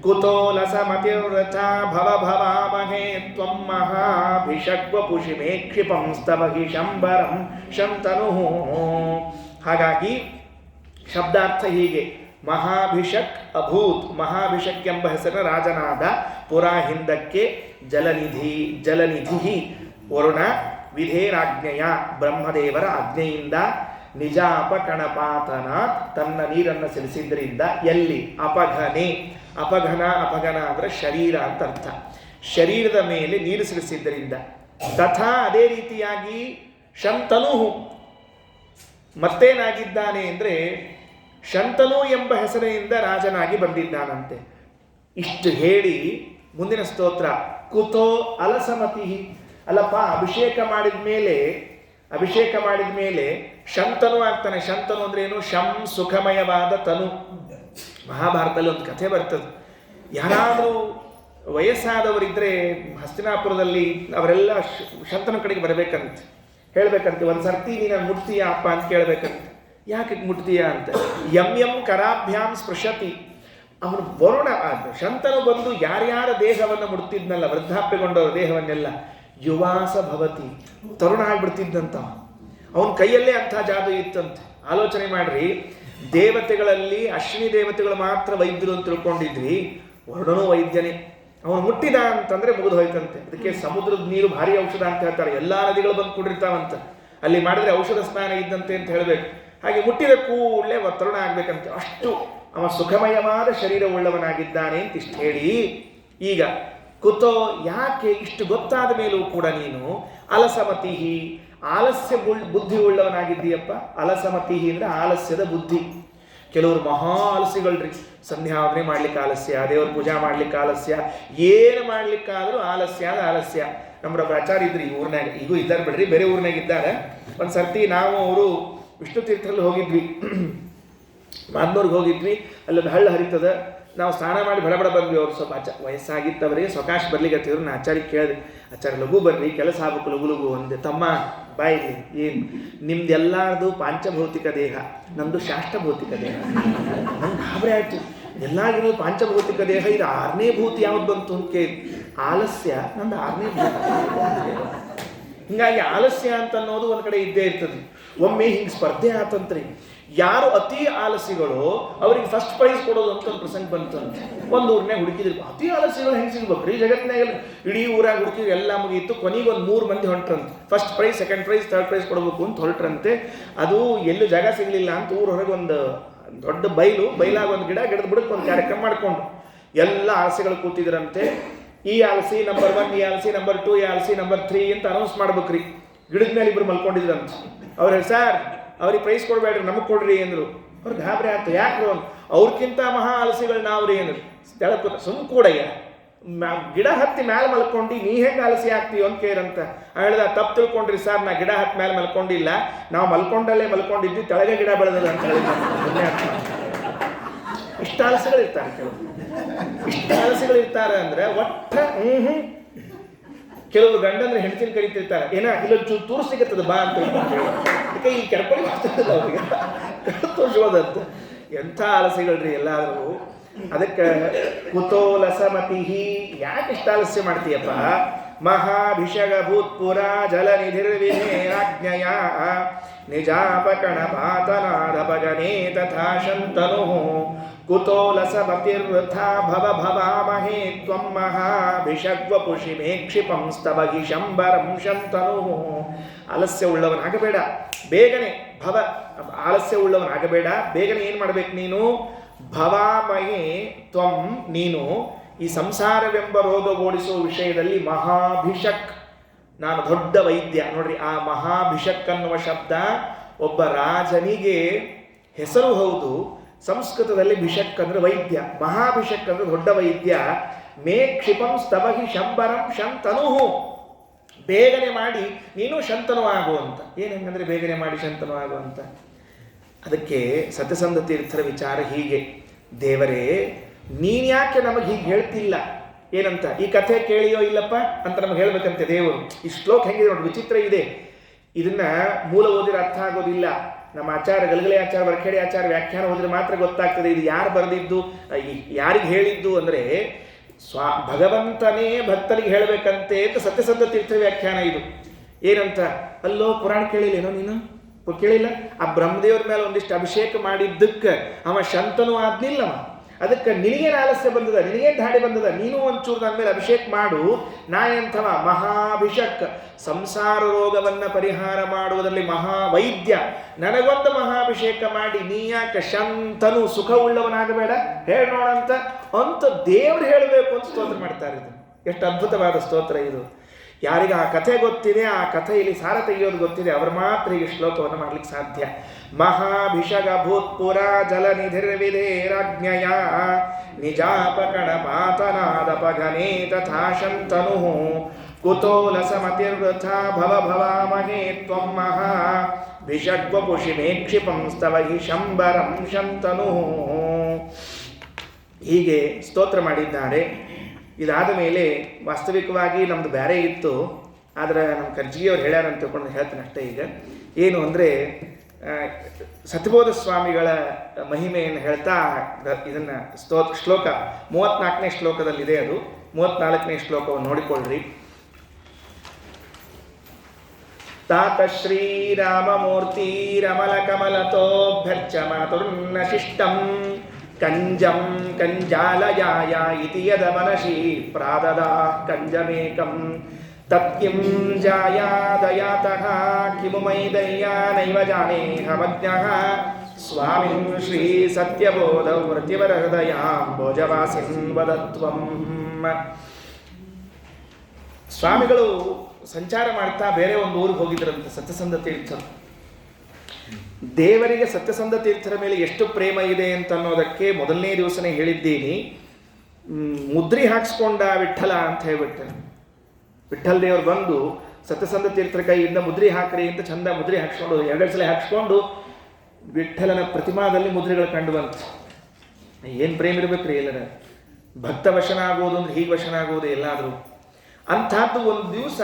ಕುತೋಲಸಮತಿರ್ವೃಥ ಭವಭವಾಮಹೇ ತ್ವಂ ಮಹಾಭಿಷಗ್ವಪುಷಿ ಮೇ ಕ್ಷಿಪಂ ಸ್ತವಹಿ ಶಂಬರಂ ಶಂತನು. ಹಾಗಾಗಿ ಶಬ್ದಾರ್ಥ ಹೀಗೆ, ಮಹಾಭಿಷಕ್ ಅಭೂತ್, ಮಹಾಭಿಷಕ್ ಎಂಬ ಹೆಸರಿನ ರಾಜನಾದ, ಪುರ ಹಿಂದಕ್ಕೆ, ಜಲನಿಧಿ ವರುಣ, ವಿಧೇರಾಜ್ಞೆಯ ಬ್ರಹ್ಮದೇವರ ಆಜ್ಞೆಯಿಂದ, ನಿಜಾಪಕಣಪಾತನ ತನ್ನ ನೀರನ್ನು ಸಿಲಿಸಿದ್ರಿಂದ, ಎಲ್ಲಿ ಅಪಘನ ಅಂದರೆ ಶರೀರ ಅಂತ ಅರ್ಥ, ಶರೀರದ ಮೇಲೆ ನೀರು ಸಿಲಿಸಿದ್ದರಿಂದ, ತಥಾ ಅದೇ ರೀತಿಯಾಗಿ ಶಂತನು ಮತ್ತೇನಾಗಿದ್ದಾನೆ ಅಂದರೆ ಶಂತನು ಎಂಬ ಹೆಸರಿನಿಂದ ರಾಜನಾಗಿ ಬಂದಿದ್ದಾನಂತೆ. ಇಷ್ಟು ಹೇಳಿ ಮುಂದಿನ ಸ್ತೋತ್ರ, ಕುತೋ ಅಲಸಮತಿ. ಅಲ್ಲಪ್ಪ, ಅಭಿಷೇಕ ಮಾಡಿದ ಮೇಲೆ ಶಂತನು ಆಗ್ತಾನೆ. ಶಂತನು ಅಂದ್ರೆ ಏನು? ಶಂ ಸುಖಮಯವಾದ ತನು. ಮಹಾಭಾರತದಲ್ಲಿ ಒಂದು ಕಥೆ ಬರ್ತದೆ. ಯಾರಾದರೂ ವಯಸ್ಸಾದವರಿದ್ದರೆ ಹಸ್ತಿನಾಪುರದಲ್ಲಿ ಅವರೆಲ್ಲ ಶಂತನ ಕಡೆಗೆ ಬರಬೇಕಂತೆ, ಹೇಳ್ಬೇಕಂತೆ, ಒಂದು ಸರ್ತಿ ನೀನು ಮುಟ್ತೀಯಾ ಅಪ್ಪ ಅಂತ ಕೇಳಬೇಕಂತೆ. ಯಾಕೆ ಮುಟ್ತೀಯಾ ಅಂತ. ಯಂ ಕರಾಭ್ಯಾಂ ಸ್ಪೃಶತಿ. ಅವನು ವರುಣ ಶಂತನು ಬಂದು ಯಾರ್ಯಾರ ದೇಹವನ್ನು ಮುಟ್ತಿದ್ನಲ್ಲ, ವೃದ್ಧಾಪ್ಯಗೊಂಡವರ ದೇಹವನ್ನೆಲ್ಲ, ಯುವಾಸ ಭವತಿ, ತರುಣ ಆಗಿಬಿಡ್ತಿದ್ದಂತ. ಅವನ ಕೈಯಲ್ಲೇ ಅಂಥ ಜಾದು ಇತ್ತಂತೆ. ಆಲೋಚನೆ ಮಾಡ್ರಿ, ದೇವತೆಗಳಲ್ಲಿ ಅಶ್ವಿನಿ ದೇವತೆಗಳು ಮಾತ್ರ ವೈದ್ಯರು ಅಂತ ತಿಳ್ಕೊಂಡಿದ್ವಿ, ವರುಣನು ವೈದ್ಯನೇ. ಅವನು ಮುಟ್ಟಿದ ಅಂತಂದ್ರೆ ಮುಗಿದು ಹೋಯ್ತಂತೆ. ಅದಕ್ಕೆ ಸಮುದ್ರದ ನೀರು ಭಾರಿ ಔಷಧ ಅಂತ ಹೇಳ್ತಾರೆ. ಎಲ್ಲ ನದಿಗಳು ಬಂದು ಕುಡಿರ್ತಾವಂತ, ಅಲ್ಲಿ ಮಾಡಿದ್ರೆ ಔಷಧ ಸ್ನಾನ ಇದ್ದಂತೆ ಅಂತ ಹೇಳಬೇಕು. ಹಾಗೆ ಮುಟ್ಟಿದ ಕೂಡಲೇ ತರುಣ ಆಗ್ಬೇಕಂತೆ. ಅಷ್ಟು ಅವ ಸುಖಮಯವಾದ ಶರೀರವುಳ್ಳವನಾಗಿದ್ದಾನೆ ಅಂತ ಇಷ್ಟು ಹೇಳಿ, ಈಗ ಕುತೋ ಯಾಕೆ ಇಷ್ಟು ಗೊತ್ತಾದ ಮೇಲೂ ಕೂಡ ನೀನು ಅಲಸಮತಿ, ಆಲಸ್ಯ ಬುದ್ಧಿ ಉಳ್ಳವನಾಗಿದ್ದೀಯಪ್ಪ. ಅಲಸಮತಿ ಅಂದ್ರೆ ಆಲಸ್ಯದ ಬುದ್ಧಿ. ಕೆಲವರು ಮಹಾ ಆಲಸ್ಯಗಳ್ರಿ, ಸಂಧ್ಯಾವಂದನೆ ಮಾಡ್ಲಿಕ್ಕೆ ಆಲಸ್ಯ, ದೇವ್ರ ಪೂಜಾ ಮಾಡ್ಲಿಕ್ಕೆ ಆಲಸ್ಯ, ಏನು ಮಾಡ್ಲಿಕ್ಕಾದ್ರೂ ಆಲಸ್ಯ. ನಮ್ಮ ಆಚಾರ್ಯ ಇದ್ರಿ ಈ ಊರ್ನಾಗ, ಈಗೂ ಇದ್ದಾರೆ ಬಿಡ್ರಿ, ಬೇರೆ ಊರ್ನಾಗ ಇದ್ದಾರೆ. ಒಂದು ಸರ್ತಿ ನಾವು ಅವರು ವಿಷ್ಣು ತೀರ್ಥರಲ್ಲಿ ಹೋಗಿದ್ವಿ, ಮಾದ್ನೂರ್ಗೆ ಹೋಗಿದ್ವಿ. ಅಲ್ಲೊಂದು ಹಳ್ಳ ಹರಿತದ. ನಾವು ಸ್ನಾನ ಮಾಡಿ ಬಡಬಡ ಬಂದ್ವಿ. ಅವ್ರು ಸ್ವಲ್ಪ ವಯಸ್ಸಾಗಿತ್ತವರಿಗೆ ಸೊಕಾಶ್ ಬರ್ಲಿಕ್ಕತ್ತಿದ್ರು. ನಾ ಆಚಾರ್ಯ ಕೇಳಿದೆ, ಆಚಾರ್ಯ ಲಘು ಬರ್ರಿ, ಕೆಲಸ ಆಗ್ಬೇಕು ಲಘು ಲಘು ಅಂದೆ. ತಮ್ಮ ಬಾಯಿಲಿ ಏನು ನಿಮ್ದೆಲ್ಲಾರ್ದು ಪಾಂಚಭೌತಿಕ ದೇಹ, ನಮ್ಮದು ಶಾಷ್ಟಭೌತಿಕ ದೇಹ. ನಂಗೆ ಗಾಬರಿ ಆಯ್ತು. ಎಲ್ಲಾಗಿರೋದು ಪಾಂಚಭೌತಿಕ ದೇಹ, ಇದು 6ನೇ ಭೂತಿ ಯಾವ್ದು ಬಂತು ಅಂತ ಕೇಳಿ. ಆಲಸ್ಯ ನಂದು 6ನೇ ಭೂತಿ. ಹಿಂಗಾಗಿ ಆಲಸ್ಯ ಅಂತ ಅನ್ನೋದು ಒಂದು ಕಡೆ ಇದ್ದೇ ಇರ್ತದೆ. ಒಮ್ಮೆ ಹಿಂಗೆ ಸ್ಪರ್ಧೆ ಆತಂತ್ರಿ. ಯಾರು ಅತಿ ಆಲಸ್ಯಗಳು ಅವ್ರಿಗೆ ಫಸ್ಟ್ ಪ್ರೈಸ್ ಕೊಡೋದು ಅಂತ ಒಂದು ಪ್ರಸಂಗ ಬಂತಂತೆ. ಒಂದು ಊರಿನಾಗ ಹುಡುಕಿದ್ರು, ಅತಿ ಆಲಸ್ಯಗಳು ಹೆಂಗೆ ಸಿಗ್ಬೇಕ್ರಿ ಜಗತ್ತಿನಾಗ, ಇಡೀ ಊರಾಗ ಹುಡುಕಿದ್ರು, ಎಲ್ಲ ಮುಗಿಯಿತು. ಕೊನೆಗೆ ಒಂದು 3 ಮಂದಿ ಹೊಂಟ್ರಂತೆ. First prize, second prize, third prize ಕೊಡಬೇಕು ಅಂತ ಹೊರಟ್ರಂತೆ. ಅದು ಎಲ್ಲೂ ಜಾಗ ಸಿಗಲಿಲ್ಲ ಅಂತ ಊರ ಹೊರಗೆ ಒಂದು ದೊಡ್ಡ ಬೈಲಾಗ ಒಂದು ಗಿಡದ ಬುಡಕ್ಕೆ ಒಂದು ಕಾರ್ಯಕ್ರಮ ಮಾಡಿಕೊಂಡು ಎಲ್ಲ ಆಲಸ್ಯಗಳು ಕೂತಿದ್ರಂತೆ. ಈ ಆಲಸಿ ನಂಬರ್ 1, ಈ ಆಲಸಿ ನಂಬರ್ 2, ಈ ಆಲಸಿ ನಂಬರ್ 3 ಅಂತ ಅನೌನ್ಸ್ ಮಾಡ್ಬೇಕ್ರಿ. ಗಿಡದ ಮೇಲೆ ಇಬ್ಬರು ಮಲ್ಕೊಂಡಿದ್ರಂತ. ಅವ್ರು ಹೇಳಿ, ಸರ್ ಅವ್ರಿಗೆ ಪ್ರೈಸ್ ಕೊಡಬೇಡ್ರಿ, ನಮಗೆ ಕೊಡ್ರಿ ಅಂದರು. ಅವ್ರಿಗೆ ಗಾಬರಿ ಆಯ್ತು. ಯಾಕೆ ಅವ್ರಿಗಿಂತ ಮಹಾ ಆಲಸಿಗಳು ನಾವ್ರಿ ಅಂದ್ರು. ತೆಳಕ ಸುಮ್ ಕೂಡಯ್ಯ, ಗಿಡ ಹತ್ತಿ ಮ್ಯಾಲೆ ಮಲ್ಕೊಂಡು ನೀ ಹೆಂಗೆ ಆಲಸಿ ಆಗ್ತೀವಿ ಅಂತ ಕೇರಂತ. ಹೇಳ್ದ, ತಪ್ಪು ತಿಳ್ಕೊಂಡ್ರಿ ಸರ್, ನಾ ಗಿಡ ಹತ್ತಿ ಮೇಲೆ ಮಲ್ಕೊಂಡಿಲ್ಲ, ನಾವು ಮಲ್ಕೊಂಡಲ್ಲೇ ಮಲ್ಕೊಂಡಿದ್ವಿ, ತೆಳಗೆ ಗಿಡ ಬೆಳೆದದ ಅಂತ ಹೇಳಿದ. ಇಷ್ಟ ಆಲಸಿಗಳಿರ್ತಾರೆ, ಇಷ್ಟ ಆಲಸಿಗಳಿರ್ತಾರೆ ಅಂದ್ರೆ ಒಟ್ಟ ಕೆಲವರು ಗಂಡಂದ್ರೆ ಹೆಂಡತಿನ ಕರಿತಿರ್ತಾರೆ, ಏನ ಇಲ್ಲೊಂದು ತೋರಿಸ್ಲಿಕ್ಕತ್ತದ ಬಾ ಅಂತ ಅದಕ್ಕೆ ಈ ಕೆರ್ಪಳಿ ಮಾಡ್ತಿರ್ತದ ಅವ್ರಿಗೆ ತೋರಿಸೋದಂತ. ಎಂಥ ಆಲಸ್ಯಗಳ್ರಿ ಎಲ್ಲಾದರೂ. ಅದಕ್ಕೆ ಕುತೋಲಸಮತಿ, ಯಾಕೆ ಇಷ್ಟ ಆಲಸ್ಯ ಮಾಡ್ತೀಯಪ್ಪ? ಮಹಾಭಿಷಗ ಭೂತ್ಪುರ ಜಲನಿಧಿರ್ವಿಧೇರಾಜ್ಞಯ ನಿಜಾಪಕಣ ಪಾತನಾದಪಗನೇ ತಥಾ ಶಂತನು ಕುತೋಲಸಮತಿರ್ವೃಥ ಭವ ಭವಾಮಹೇ ತ್ವಂ ಮಹಾಭಿಷಗ್ವಪುಷಿ ಮೇ ಕ್ಷಿಪಂ ಸ್ತಬಹಿ ಶಂಬರಂ ಶಂತನು. ಆಲಸ್ಯ ಉಳ್ಳವನಾಗಬೇಡ, ಬೇಗನೆ ಆಲಸ್ಯ ಉಳ್ಳವನಾಗಬೇಡ, ಬೇಗನೆ ಏನು ಮಾಡ್ಬೇಕು ನೀನು? ಭವಾಮಹೇ ತ್ವಂ, ನೀನು ಈ ಸಂಸಾರವೆಂಬ ರೋಗ ಓಡಿಸುವ ವಿಷಯದಲ್ಲಿ ಮಹಾಭಿಷಕ್, ನಾನು ದೊಡ್ಡ ವೈದ್ಯ. ನೋಡ್ರಿ, ಆ ಮಹಾಭಿಷಕ್ ಅನ್ನುವ ಶಬ್ದ ಒಬ್ಬ ರಾಜನಿಗೆ ಹೆಸರು ಹೌದು. ಸಂಸ್ಕೃತದಲ್ಲಿ ಭಿಷಕ್ ಅಂದ್ರೆ ವೈದ್ಯ, ಮಹಾಭಿಷಕ್ ಅಂದ್ರೆ ದೊಡ್ಡ ವೈದ್ಯ. ಮೇ ಕ್ಷಿಪಂ ಸ್ತಬಹಿ ಶಂಬರಂ ಶಂತನು, ಬೇಗನೆ ಮಾಡಿ ನೀನು ಶಂತನು ಆಗುವಂತ. ಏನು ಹೆಂಗಂದ್ರೆ ಬೇಗನೆ ಮಾಡಿ ಶಂತನು ಆಗುವಂತ. ಅದಕ್ಕೆ ಸತ್ಯಸಂಧ ತೀರ್ಥರ ವಿಚಾರ ಹೀಗೆ, ದೇವರೇ ನೀನ್ಯಾಕೆ ನಮಗೆ ಹೀಗೆ ಹೇಳ್ತಿಲ್ಲ? ಏನಂತ, ಈ ಕಥೆ ಕೇಳಿಯೋ ಇಲ್ಲಪ್ಪ ಅಂತ ನಮಗೆ ಹೇಳ್ಬೇಕಂತೆ ದೇವರು. ಈ ಶ್ಲೋಕ ಹೆಂಗಿದೆ ನೋಡಿ, ವಿಚಿತ್ರ ಇದೆ. ಇದನ್ನ ಮೂಲ ಓದಿದ್ರೆ ಅರ್ಥ ಆಗೋದಿಲ್ಲ. ನಮ್ಮ ಆಚಾರ್ಯ ಗಲಗಲೆ ಆಚಾರ್ಯ, ವರ್ಖೇಡಿ ಆಚಾರ್ಯ ವ್ಯಾಖ್ಯಾನ ಓದಿದ್ರೆ ಮಾತ್ರ ಗೊತ್ತಾಗ್ತದೆ ಇದು ಯಾರು ಬರೆದಿದ್ದು, ಯಾರಿಗೆ ಹೇಳಿದ್ದು ಅಂದರೆ ಭಗವಂತನೇ ಭಕ್ತರಿಗೆ ಹೇಳಬೇಕಂತೆ ಅಂತ ಸತ್ಯಸಂಧ ತೀರ್ಥ ವ್ಯಾಖ್ಯಾನ ಇದು. ಏನಂತ, ಅಲ್ಲೋ ಪುರಾಣ ಕೇಳಿಲ್ಲೇನೋ ನೀನು? ಕೇಳಿಲ್ಲ? ಆ ಬ್ರಹ್ಮದೇವ್ರ ಮೇಲೆ ಒಂದಿಷ್ಟು ಅಭಿಷೇಕ ಮಾಡಿದ್ದಕ್ಕೆ ಅವ ಶಂತನು ಆದ್ನಿಲ್ಲವ. ಅದಕ್ಕೆ ನಿನಗೇನು ಆಲಸ್ಯ ಬಂದದ, ನಿನಗೇನು ಧಾಡಿ ಬಂದದ, ನೀನು ಒಂಚೂರು ನನ್ನ ಮೇಲೆ ಅಭಿಷೇಕ ಮಾಡು. ನಾ ಎಂಥವ ಮಹಾಭಿಷಕ್, ಸಂಸಾರ ರೋಗವನ್ನು ಪರಿಹಾರ ಮಾಡುವುದರಲ್ಲಿ ಮಹಾವೈದ್ಯ. ನನಗೊಂದು ಮಹಾಭಿಷೇಕ ಮಾಡಿ ನೀ ಯಾಕೆ ಶಂತನು ಸುಖ ಉಳ್ಳವನಾಗಬೇಡ ಹೇಳಿ ನೋಡಂತ ಅಂತ ದೇವ್ರು ಹೇಳಬೇಕು ಅಂತ ಸ್ತೋತ್ರ ಮಾಡ್ತಾರೆ. ಇದು ಎಷ್ಟು ಅದ್ಭುತವಾದ ಸ್ತೋತ್ರ ಇದು. ಯಾರಿಗೆ ಆ ಕಥೆ ಗೊತ್ತಿದೆ, ಆ ಕಥೆಯಲ್ಲಿ ಸಾರ ತೆಗೆಯೋದು ಗೊತ್ತಿದೆ, ಅವರು ಮಾತ್ರ ಈ ಶ್ಲೋಕವನ್ನು ಮಾಡ್ಲಿಕ್ಕೆ ಸಾಧ್ಯ. ಮಹಾಭಿಷಗ ಭೂತ್ಪುರ ಜಲನಿಧಿರ್ವಿಧೇರಾಜ್ಞಯ ನಿಜಾಪಕಣ ಪಾತನಾದಪಗನೇ ತಥಾ ಶಂತನು ಕುತೋಲಸಮತಿರ್ವೃಥ ಭವ ಭವಾಮಹೇ ತ್ವಂ ಮಹಾಭಿಷಗ್ವಪುಷಿ ಮೇ ಕ್ಷಿಪಂ ಸ್ತವಹಿ ಶಂಬರಂ ಶಂತನು. ಹೀಗೆ ಸ್ತೋತ್ರ ಮಾಡಿದ್ದಾರೆ. ಇದಾದ ಮೇಲೆ ವಾಸ್ತವಿಕವಾಗಿ ನಮ್ಮದು ಬೇರೆ ಇತ್ತು, ಆದರೆ ನಮ್ಮ ಕರ್ಜಿಯವ್ರು ಹೇಳ್ಯಾರ ಅಂತ ತಿಳ್ಕೊಂಡು ಹೇಳ್ತೀನಿ ಅಷ್ಟೇ. ಈಗ ಏನು ಅಂದರೆ, ಸತ್ಯಬೋಧ ಸ್ವಾಮಿಗಳ ಮಹಿಮೆಯನ್ನು ಹೇಳ್ತಾ ಇದನ್ನು ಶ್ಲೋಕ 34ನೇ ಶ್ಲೋಕದಲ್ಲಿದೆ. ಅದು 34ನೇ ಶ್ಲೋಕವನ್ನು ನೋಡಿಕೊಳ್ಳ್ರಿ. ತಾತ ಶ್ರೀರಾಮಮೂರ್ತಿ ರಮಲ ಕಮಲತೋಭ್ಯರ್ಚ ಮಾತುರ್ನ ಶಿಷ್ಟಂ ಕಂಜಂ ಕಂಜಾಲಯಾಯ ಇತಿ ಯದ ಮನಶಿ ಪ್ರಾದದ ಕಂಜಮೇಕಂ ತತ್ಕಿಂ ಜಾಯಾದಯಾತಃ ಕಿಮು ಮೈ ದಯ್ಯಾ ನೈವ ಜಾನೇಹಮಜ್ಞಃ ಸ್ವಾಮಿನ್ ಶ್ರೀ ಸತ್ಯಬೋಧ ವೃತ್ತಿವರ ಹೃದಯಾಂಬೋಜವಾಸಿನ್ ವದತ್ವಂ. ಸ್ವಾಮಿಗಳು ಸಂಚಾರ ಮಾಡ್ತಾ ಬೇರೆ ಒಂದು ಊರಿಗೆ ಹೋಗಿದ್ರಂತೆ ಸತ್ಯಸಂಧ ತೀರ್ಥರು. ದೇವರಿಗೆ ಸತ್ಯಸಂಧ ತೀರ್ಥರ ಮೇಲೆ ಎಷ್ಟು ಪ್ರೇಮ ಇದೆ ಅಂತ ಅನ್ನೋದಕ್ಕೆ ಮೊದಲನೇ ದಿವಸನೇ ಹೇಳಿದ್ದೀನಿ. ಮುದ್ರಿ ಹಾಕ್ಸ್ಕೊಂಡ ವಿಠ್ಠಲ ಅಂತ ಹೇಳ್ಬಿಡ್ತಾನೆ. ವಿಠ್ಠಲ ದೇವರು ಬಂದು ಸತ್ಯಸಂಧ ತೀರ್ಥರ ಕೈಯಿಂದ ಮುದ್ರಿ ಹಾಕ್ರಿ ಅಂತ ಚಂದ ಮುದ್ರಿ ಹಾಕ್ಸ್ಕೊಂಡು 2 ಸಲ ಹಾಕ್ಸ್ಕೊಂಡು ವಿಠ್ಠಲನ ಪ್ರತಿಮಾದಲ್ಲಿ ಮುದ್ರೆಗಳು ಕಂಡು ಬಂತು. ಏನು ಪ್ರೇಮ ಇರಬೇಕ್ರಿ ಎಲ್ಲರ. ಭಕ್ತ ವಶನಾಗೋದು ಅಂದ್ರೆ ಹೀಗೆ ವಶನಾಗೋದು ಎಲ್ಲಾದರೂ. ಅಂಥದ್ದು ಒಂದು ದಿವಸ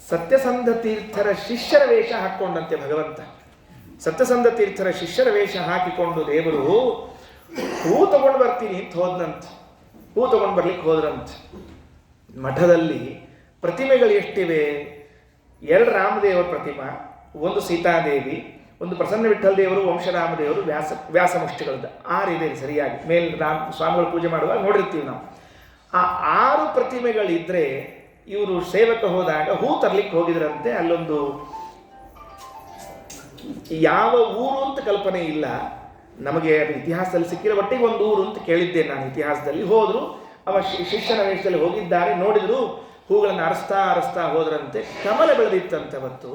ಸತ್ಯಸಂಧ ತೀರ್ಥರ ಶಿಷ್ಯರ ವೇಷ ಹಾಕ್ಕೊಂಡಂತೆ ಭಗವಂತ. ಸತ್ಯಸಂಧ ತೀರ್ಥರ ಶಿಷ್ಯರ ವೇಷ ಹಾಕಿಕೊಂಡು ದೇವರು ಹೂ ತಗೊಂಡು ಬರ್ತೀನಿ ಅಂತ ಹೋದ್ನಂತ. ಹೂ ತಗೊಂಡು ಬರ್ಲಿಕ್ಕೆ ಹೋದ್ರಂತ. ಮಠದಲ್ಲಿ ಪ್ರತಿಮೆಗಳು ಎಷ್ಟಿವೆ? 2 ರಾಮದೇವರ ಪ್ರತಿಮಾ, ಒಂದು ಸೀತಾದೇವಿ, ಒಂದು ಪ್ರಸನ್ನ ವಿಠ್ಠಲ ದೇವರು, ವಂಶರಾಮದೇವರು, ವ್ಯಾಸಮುಷ್ಟಿಗಳದ್ದು 6 ಇದೆ ಸರಿಯಾಗಿ. ಮೇಲೆ ಸ್ವಾಮಿಗಳು ಪೂಜೆ ಮಾಡುವಾಗ ನೋಡಿರ್ತೀವಿ ನಾವು. ಆ 6 ಪ್ರತಿಮೆಗಳಿದ್ರೆ ಇವರು ಸೇವಕ ಹೋದಾಗ ಹೂ ತರ್ಲಿಕ್ಕೆ ಹೋಗಿದ್ರಂತೆ. ಅಲ್ಲೊಂದು ಯಾವ ಊರು ಅಂತ ಕಲ್ಪನೆ ಇಲ್ಲ ನಮಗೆ, ಅದು ಇತಿಹಾಸದಲ್ಲಿ ಸಿಕ್ಕಿರೋ ಒಟ್ಟಿಗೆ ಒಂದು ಊರು ಅಂತ ಕೇಳಿದ್ದೇನೆ ನಾನು ಇತಿಹಾಸದಲ್ಲಿ. ಹೋದ್ರು, ಅವ ಶಿಷ್ಯನ ವೇಷದಲ್ಲಿ ಹೋಗಿದ್ದಾರೆ, ನೋಡಿದ್ರು, ಹೂಗಳನ್ನು ಅರಸ್ತಾ ಹೋದ್ರಂತೆ. ಕಮಲ ಬೆಳೆದಿತ್ತಂತೆ ಅವತ್ತು.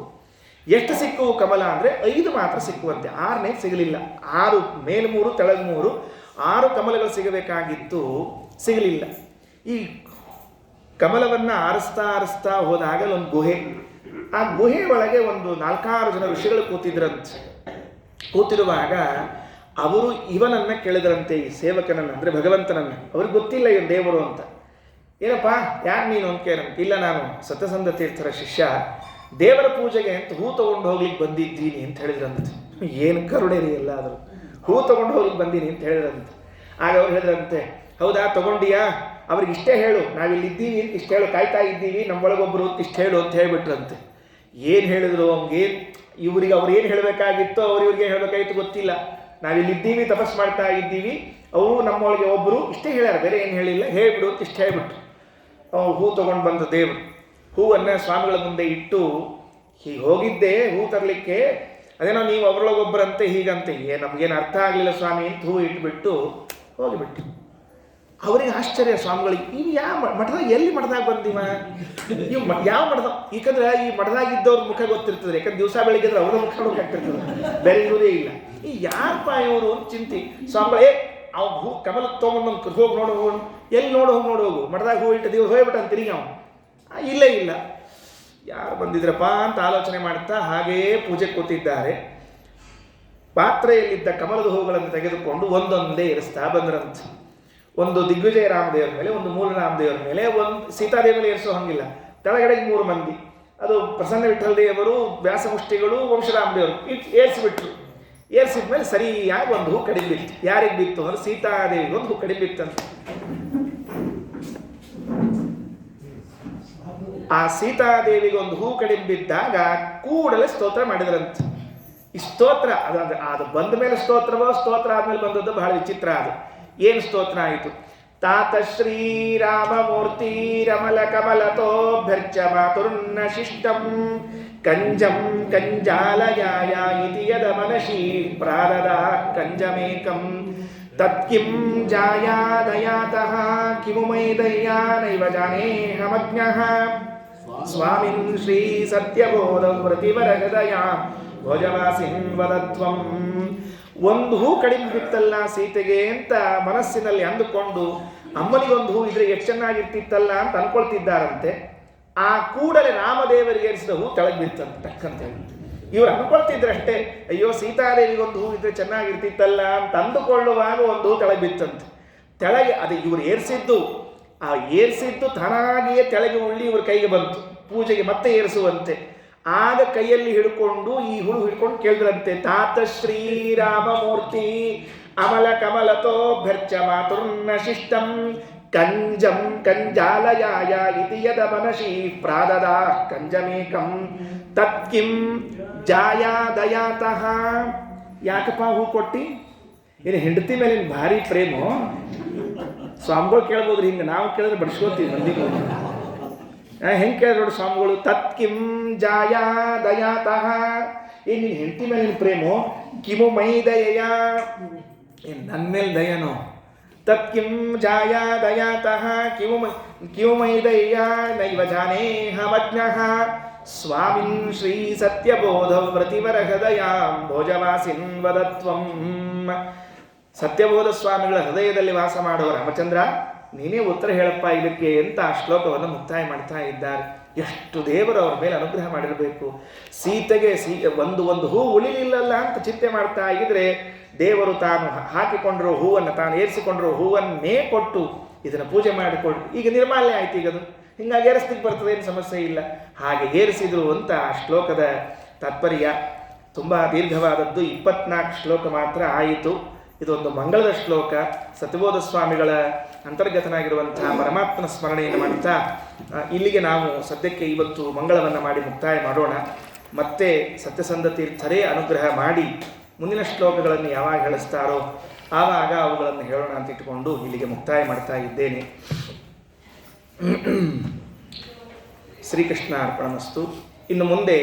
ಎಷ್ಟು ಸಿಕ್ಕುವು ಕಮಲ ಅಂದರೆ 5 ಮಾತ್ರ ಸಿಕ್ಕುವಂತೆ, 6ನೇ ಸಿಗಲಿಲ್ಲ. 6 ಮೇಲ್ 3 ತೆಳಗ್ 3 6 ಕಮಲಗಳು ಸಿಗಬೇಕಾಗಿತ್ತು, ಸಿಗಲಿಲ್ಲ. ಈ ಕಮಲವನ್ನು ಆರಿಸ್ತಾ ಹೋದಾಗ ಒಂದು ಗುಹೆ, ಆ ಗುಹೆ ಒಳಗೆ ಒಂದು 4-6 ಜನ ಋಷಿಗಳು ಕೂತಿದ್ರಂತೆ. ಕೂತಿರುವಾಗ ಅವರು ಇವನನ್ನ ಕೇಳಿದ್ರಂತೆ, ಈ ಸೇವಕನನ್ನ ಅಂದರೆ ಭಗವಂತನನ್ನ. ಅವ್ರಿಗೆ ಗೊತ್ತಿಲ್ಲ ಇವನು ದೇವರು ಅಂತ. ಏನಪ್ಪ ಯಾರು ನೀನು ಅಂತ ಕೇಳಂತ. ಇಲ್ಲ, ನಾನು ಸತ್ಯಸಂಧ ತೀರ್ಥರ ಶಿಷ್ಯ, ದೇವರ ಪೂಜೆಗೆ ಅಂತ ಹೂ ತಗೊಂಡು ಹೋಗ್ಲಿಕ್ಕೆ ಬಂದಿದ್ದೀನಿ ಅಂತ ಹೇಳಿದ್ರಂತೆ. ಏನು ಕರುಣೆ ರೀ ಎಲ್ಲಾದರೂ. ಹೂ ತಗೊಂಡು ಹೋಗ್ಲಿಕ್ಕೆ ಬಂದೀನಿ ಅಂತ ಹೇಳಿದ್ರಂತೆ. ಆಗ ಅವ್ರು ಹೇಳಿದ್ರಂತೆ, ಹೌದಾ ತಗೊಂಡಿಯಾ, ಅವ್ರಿಗೆ ಇಷ್ಟೇ ಹೇಳು, ನಾವಿಲ್ಲಿದ್ದೀವಿ ಅಂತ ಇಷ್ಟು ಹೇಳು, ಕಾಯ್ತಾ ಇದ್ದೀವಿ ನಮ್ಮೊಳಗೊಬ್ಬರು ಅಂತ ಇಷ್ಟು ಹೇಳು ಅಂತ ಹೇಳ್ಬಿಟ್ರಂತೆ. ಏನು ಹೇಳಿದ್ರು ಅವ್ನಿಗೇನು, ಇವ್ರಿಗೆ ಅವ್ರು ಏನು ಹೇಳಬೇಕಾಗಿತ್ತೋ ಇವ್ರಿಗೆ ಹೇಳಬೇಕಾಗಿತ್ತು ಗೊತ್ತಿಲ್ಲ. ನಾವಿಲ್ಲಿದ್ದೀವಿ, ತಪಸ್ ಮಾಡ್ತಾ ಇದ್ದೀವಿ, ಅವರು ನಮ್ಮೊಳಗೆ ಒಬ್ಬರು ಇಷ್ಟೇ ಹೇಳ್ಯಾರ, ಬೇರೆ ಏನು ಹೇಳಿಲ್ಲ, ಹೇಳ್ಬಿಡು ಅಂತ ಇಷ್ಟು ಹೇಳ್ಬಿಟ್ರು. ಹೂ ತೊಗೊಂಡು ಬಂದ ದೇವರು ಹೂವನ್ನು ಸ್ವಾಮಿಗಳ ಮುಂದೆ ಇಟ್ಟು, ಹೀಗೆ ಹೋಗಿದ್ದೆ ಹೂ ತರಲಿಕ್ಕೆ, ಅದೇನೋ ನೀವು ಅವರೊಳಗೊಬ್ಬರಂತೆ ಹೀಗಂತೆ, ನಮಗೇನು ಅರ್ಥ ಆಗಲಿಲ್ಲ ಸ್ವಾಮಿ ಅಂತ ಹೂ ಇಟ್ಬಿಟ್ಟು ಹೋಗಿಬಿಟ್ಟು. ಅವರಿಗೆ ಆಶ್ಚರ್ಯ ಸ್ವಾಮಿಗಳಿಗೆ, ಇವು ಯಾವ ಮಠದಾಗ, ಎಲ್ಲಿ ಮಠದಾಗ ಬಂದಿವ ಇವು ಯಾವ ಮಠದಾಗ? ಯಾಕಂದ್ರೆ ಈ ಮಠದಾಗಿದ್ದವ್ರ ಮುಖ ಗೊತ್ತಿರ್ತದೆ, ಯಾಕಂದ್ರೆ ದಿವಸ ಬೆಳಿಗ್ಗೆ ಅವ್ರ ಮುಖ ನೋಡಕ್ಕಾಗ್ತಿರ್ತದೆ, ಬೇರೆ ಇರೋದೇ ಇಲ್ಲ. ಈ ಯಾರಪ್ಪ ಇವರು ಅಂತ ಚಿಂತೆ. ಸ್ವಾಮಿಗಳೇ ಅವ್ ಹೂ ಕಮಲ ತೊಗೊಂಡು ಹೋಗಿ ನೋಡು, ಎಲ್ಲಿ ಹೋಗು ಮಠದಾಗ ಹೂ ಇಟ್ಟು ದೇವ್ರು ಹೋಗ್ಬಿಟ್ಟು ತಿರುಗಿ ಅವನು ಇಲ್ಲ ಯಾರು ಬಂದಿದ್ರಪ್ಪ ಅಂತ ಆಲೋಚನೆ ಮಾಡ್ತಾ ಹಾಗೆಯೇ ಪೂಜೆ ಕೂತಿದ್ದಾರೆ. ಪಾತ್ರೆಯಲ್ಲಿದ್ದ ಕಮಲದ ಹೂಗಳನ್ನು ತೆಗೆದುಕೊಂಡು ಒಂದೊಂದೇ ಇರಿಸ್ತಾ ಬಂದ್ರಂತ. ಒಂದು ದಿಗ್ವಿಜಯ ರಾಮದೇವರ ಮೇಲೆ, ಒಂದು ಮೂಲ ರಾಮದೇವರ ಮೇಲೆ, ಒಂದು ಸೀತಾದೇವಿ ಮೇಲೆ ಏರಿಸೋ ಹಂಗಿಲ್ಲ. ಕೆಳಗಡೆಗೆ 3 ಮಂದಿ, ಅದು ಪ್ರಸನ್ನ ವಿಠ್ಠಲ ದೇವರು, ವ್ಯಾಸಮುಷ್ಟಿಗಳು, ವಂಶರಾಮದೇವರು ಏರಿಸಿಬಿಟ್ರು. ಏರಿಸಿದ್ಮೇಲೆ ಸರಿಯಾಗಿ ಒಂದು ಹೂ ಕಡಿಮೆ ಬಿತ್ತು. ಯಾರಿಗೆ ಬಿತ್ತು ಅಂದ್ರೆ ಸೀತಾದೇವಿಗೆ ಒಂದು ಹೂ ಕಡಿಮೆ ಬಿತ್ತಂತ. ಆ ಸೀತಾದೇವಿಗೆ ಒಂದು ಹೂ ಕಡಿಮೆ ಬಿದ್ದಾಗ ಕೂಡಲೇ ಸ್ತೋತ್ರ ಮಾಡಿದ್ರಂತ. ಈ ಸ್ತೋತ್ರ ಅದು ಬಂದ ಮೇಲೆ ಸ್ತೋತ್ರವೋ ಸ್ತೋತ್ರ ಆದ್ಮೇಲೆ ಬಂದದ್ದು ಬಹಳ ವಿಚಿತ್ರ. ಅದು ಏನು ಸ್ತೋತ್ರ ಆಯಿತು? ತಾತ ಶ್ರೀರಾಮಮೂರ್ತಿ ರಮಲ ಕಮಲತೋಭ್ಯರ್ಚ ಮಾತುರ್ನ ಶಿಷ್ಟಂ ಕಂಜಂ ಕಂಜಾಲಯಾಯ ಇತಿ ಯದ ಮನಶಿ ಪ್ರಾರದ ಕಂಜಮೇಕಂ ತತ್ಕಿಂ ಜಾಯಾದಯಾತಃ ಕಿಮು ಮೈ ದಯ್ಯಾ ನೈವ ಜಾನೇಹಮಜ್ಞಃ ಸ್ವಾಮಿನ್ ಶ್ರೀ ಸತ್ಯಬೋಧ ವೃತಿವರ ಹೃದಯ ಭೋಜವಾಸಿನ್ ವದತ್ವಂ. ಒಂದು ಹೂ ಕಡಿಮೆ ಬಿತ್ತಲ್ಲ ಸೀತೆಗೆ ಅಂತ ಮನಸ್ಸಿನಲ್ಲಿ ಅಂದುಕೊಂಡು, ಅಮ್ಮನಿಗೊಂದು ಹೂ ಇದ್ರೆ ಎಷ್ಟು ಚೆನ್ನಾಗಿರ್ತಿತ್ತಲ್ಲ ಅಂತ ಅನ್ಕೊಳ್ತಿದ್ದಾರಂತೆ. ಆ ಕೂಡಲೇ ರಾಮದೇವರಿಗೆ ಏರಿಸಿದ ಹೂ ಕೆಳಗೆ ಬಿತ್ತಂತೆ ಟಕ್ಕಂತ ಹೇಳಿ. ಇವ್ರು ಅನ್ಕೊಳ್ತಿದ್ರಷ್ಟೇ, ಅಯ್ಯೋ ಸೀತಾದೇವಿಗೊಂದು ಹೂ ಇದ್ರೆ ಚೆನ್ನಾಗಿರ್ತಿತ್ತಲ್ಲ ಅಂತ ಅಂದುಕೊಳ್ಳುವಾಗ ಒಂದು ಹೂ ಕೆಳಗೆ ಬಿತ್ತಂತೆ. ತೆಳಗೆ ಅದು ಇವರು ಏರಿಸಿದ್ದು, ಆ ಏರಿಸಿದ್ದು ತಾನಾಗಿಯೇ ತೆಳಗೆ ಉಳ್ಳಿ ಇವ್ರ ಕೈಗೆ ಬಂತು, ಪೂಜೆಗೆ ಮತ್ತೆ ಏರಿಸುವಂತೆ. ಆಗ ಕೈಯಲ್ಲಿ ಹಿಡ್ಕೊಂಡು ಈ ಹುಳು ಹಿಡ್ಕೊಂಡು ಕೇಳಿದ್ರಂತೆ, ತಾತ ಶ್ರೀರಾಮಮೂರ್ತಿ ಅಮಲ ಕಮಲತೋ ಭರ್ಚ ಮಾತುರ್ನ ಶಿಷ್ಟಂ ಕಂಜಂ ಕಂಜಾಲಯಾಯ ಇತಿ ಯದ ಮನಶಿ ಪ್ರಾದದ ಕಂಜಮೇಕಂ ತತ್ಕಿಂ ಜಾಯಾದಯಾತಃ. ಯಾಕಪ್ಪ ಹೂ ಕೊಟ್ಟಿ? ಏನು ಹೆಂಡತಿ ಮೇಲೆ ಭಾರಿ ಪ್ರೇಮ? ಸ್ವಾಮಿಗಳು ಕೇಳ್ಬೋದ್ರಿ, ಹಿಂಗೆ ನಾವು ಕೇಳಿದ್ರೆ ಬಡಿಸ್ಕೋತೀವಿ ಮಂದಿಗೆ. ಹೆಂಗೆ ಕೇಳಿದ್ರು ನೋಡಿ ಸ್ವಾಮಿಗಳು, ತತ್ಕಿಂ ಜಾಯಾದಯಾತಃ. ಏನು ನಿನ್ನ ಹೆಂಡತಿ ಮೇಲೆ ಪ್ರೇಮೋ? ಕಿಮು ಮೈ ದಯೆಯ, ಏನು ನನ್ನ ಮೇಲೆ ದಯನೋ? ತತ್ಕಿಂ ಜಾಯಾದಯಾತಃ ಕಿಮು ಮೈ ದಯೆಯ ನೈವ ಜಾನೇಹಮಜ್ಞಃ ಸ್ವಾಮಿನ್ ಶ್ರೀ ಸತ್ಯಬೋಧ ವ್ರತಿವರ ಹೃದಯಾಂ ಭೋಜವಾಸಿನ್ ವದತ್ವಂ. ಸತ್ಯಬೋಧ ಸ್ವಾಮಿಗಳ ಹೃದಯದಲ್ಲಿ ವಾಸ ಮಾಡುವ ರಾಮಚಂದ್ರ, ನೀನೇ ಉತ್ತರ ಹೇಳಪ್ಪ ಇದಕ್ಕೆ ಅಂತ ಆ ಶ್ಲೋಕವನ್ನು ಮುಕ್ತಾಯ ಮಾಡ್ತಾ ಇದ್ದಾರೆ. ಎಷ್ಟು ದೇವರು ಅವ್ರ ಮೇಲೆ ಅನುಗ್ರಹ ಮಾಡಿರಬೇಕು. ಸೀತೆಗೆ ಒಂದು ಹೂ ಉಳಿಲಿಲ್ಲಲ್ಲ ಅಂತ ಚಿಂತೆ ಮಾಡ್ತಾ ಇದ್ರೆ ದೇವರು ತಾನು ಹಾಕಿಕೊಂಡಿರೋ ಹೂವನ್ನು, ತಾನು ಏರಿಸಿಕೊಂಡಿರೋ ಹೂವನ್ನೇ ಕೊಟ್ಟು ಇದನ್ನು ಪೂಜೆ ಮಾಡಿಕೊಂಡು ಈಗ ನಿರ್ಮಾಲ್ಯ ಆಯ್ತು. ಈಗ ಅದು ಹಿಂಗಾಗಿ ಏರಿಸ್ಲಿಕ್ಕೆ ಬರ್ತದೆ, ಏನು ಸಮಸ್ಯೆ ಇಲ್ಲ. ಹಾಗೆ ಏರಿಸಿದ್ರು ಅಂತ ಆ ಶ್ಲೋಕದ ತಾತ್ಪರ್ಯ. ತುಂಬ ದೀರ್ಘವಾದದ್ದು, 24 ಶ್ಲೋಕ ಮಾತ್ರ ಆಯಿತು. ಇದೊಂದು ಮಂಗಳದ ಶ್ಲೋಕ. ಸತ್ಯಬೋಧ ಸ್ವಾಮಿಗಳ ಅಂತರ್ಗತನಾಗಿರುವಂತಹ ಪರಮಾತ್ಮನ ಸ್ಮರಣೆಯನ್ನು ಮಾಡ್ತಾ ಇಲ್ಲಿಗೆ ನಾವು ಸದ್ಯಕ್ಕೆ ಇವತ್ತು ಮಂಗಳವನ್ನು ಮಾಡಿ ಮುಕ್ತಾಯ ಮಾಡೋಣ. ಮತ್ತೆ ಸತ್ಯಸಂಧ ತೀರ್ಥರೇ ಅನುಗ್ರಹ ಮಾಡಿ ಮುಂದಿನ ಶ್ಲೋಕಗಳನ್ನು ಯಾವಾಗ ಹೇಳಿಸ್ತಾರೋ ಆವಾಗ ಅವುಗಳನ್ನು ಹೇಳೋಣ ಅಂತ ಇಟ್ಟುಕೊಂಡು ಇಲ್ಲಿಗೆ ಮುಕ್ತಾಯ ಮಾಡ್ತಾ ಇದ್ದೇನೆ. ಶ್ರೀಕೃಷ್ಣ ಅರ್ಪಣಮಸ್ತು. ಇನ್ನು ಮುಂದೆ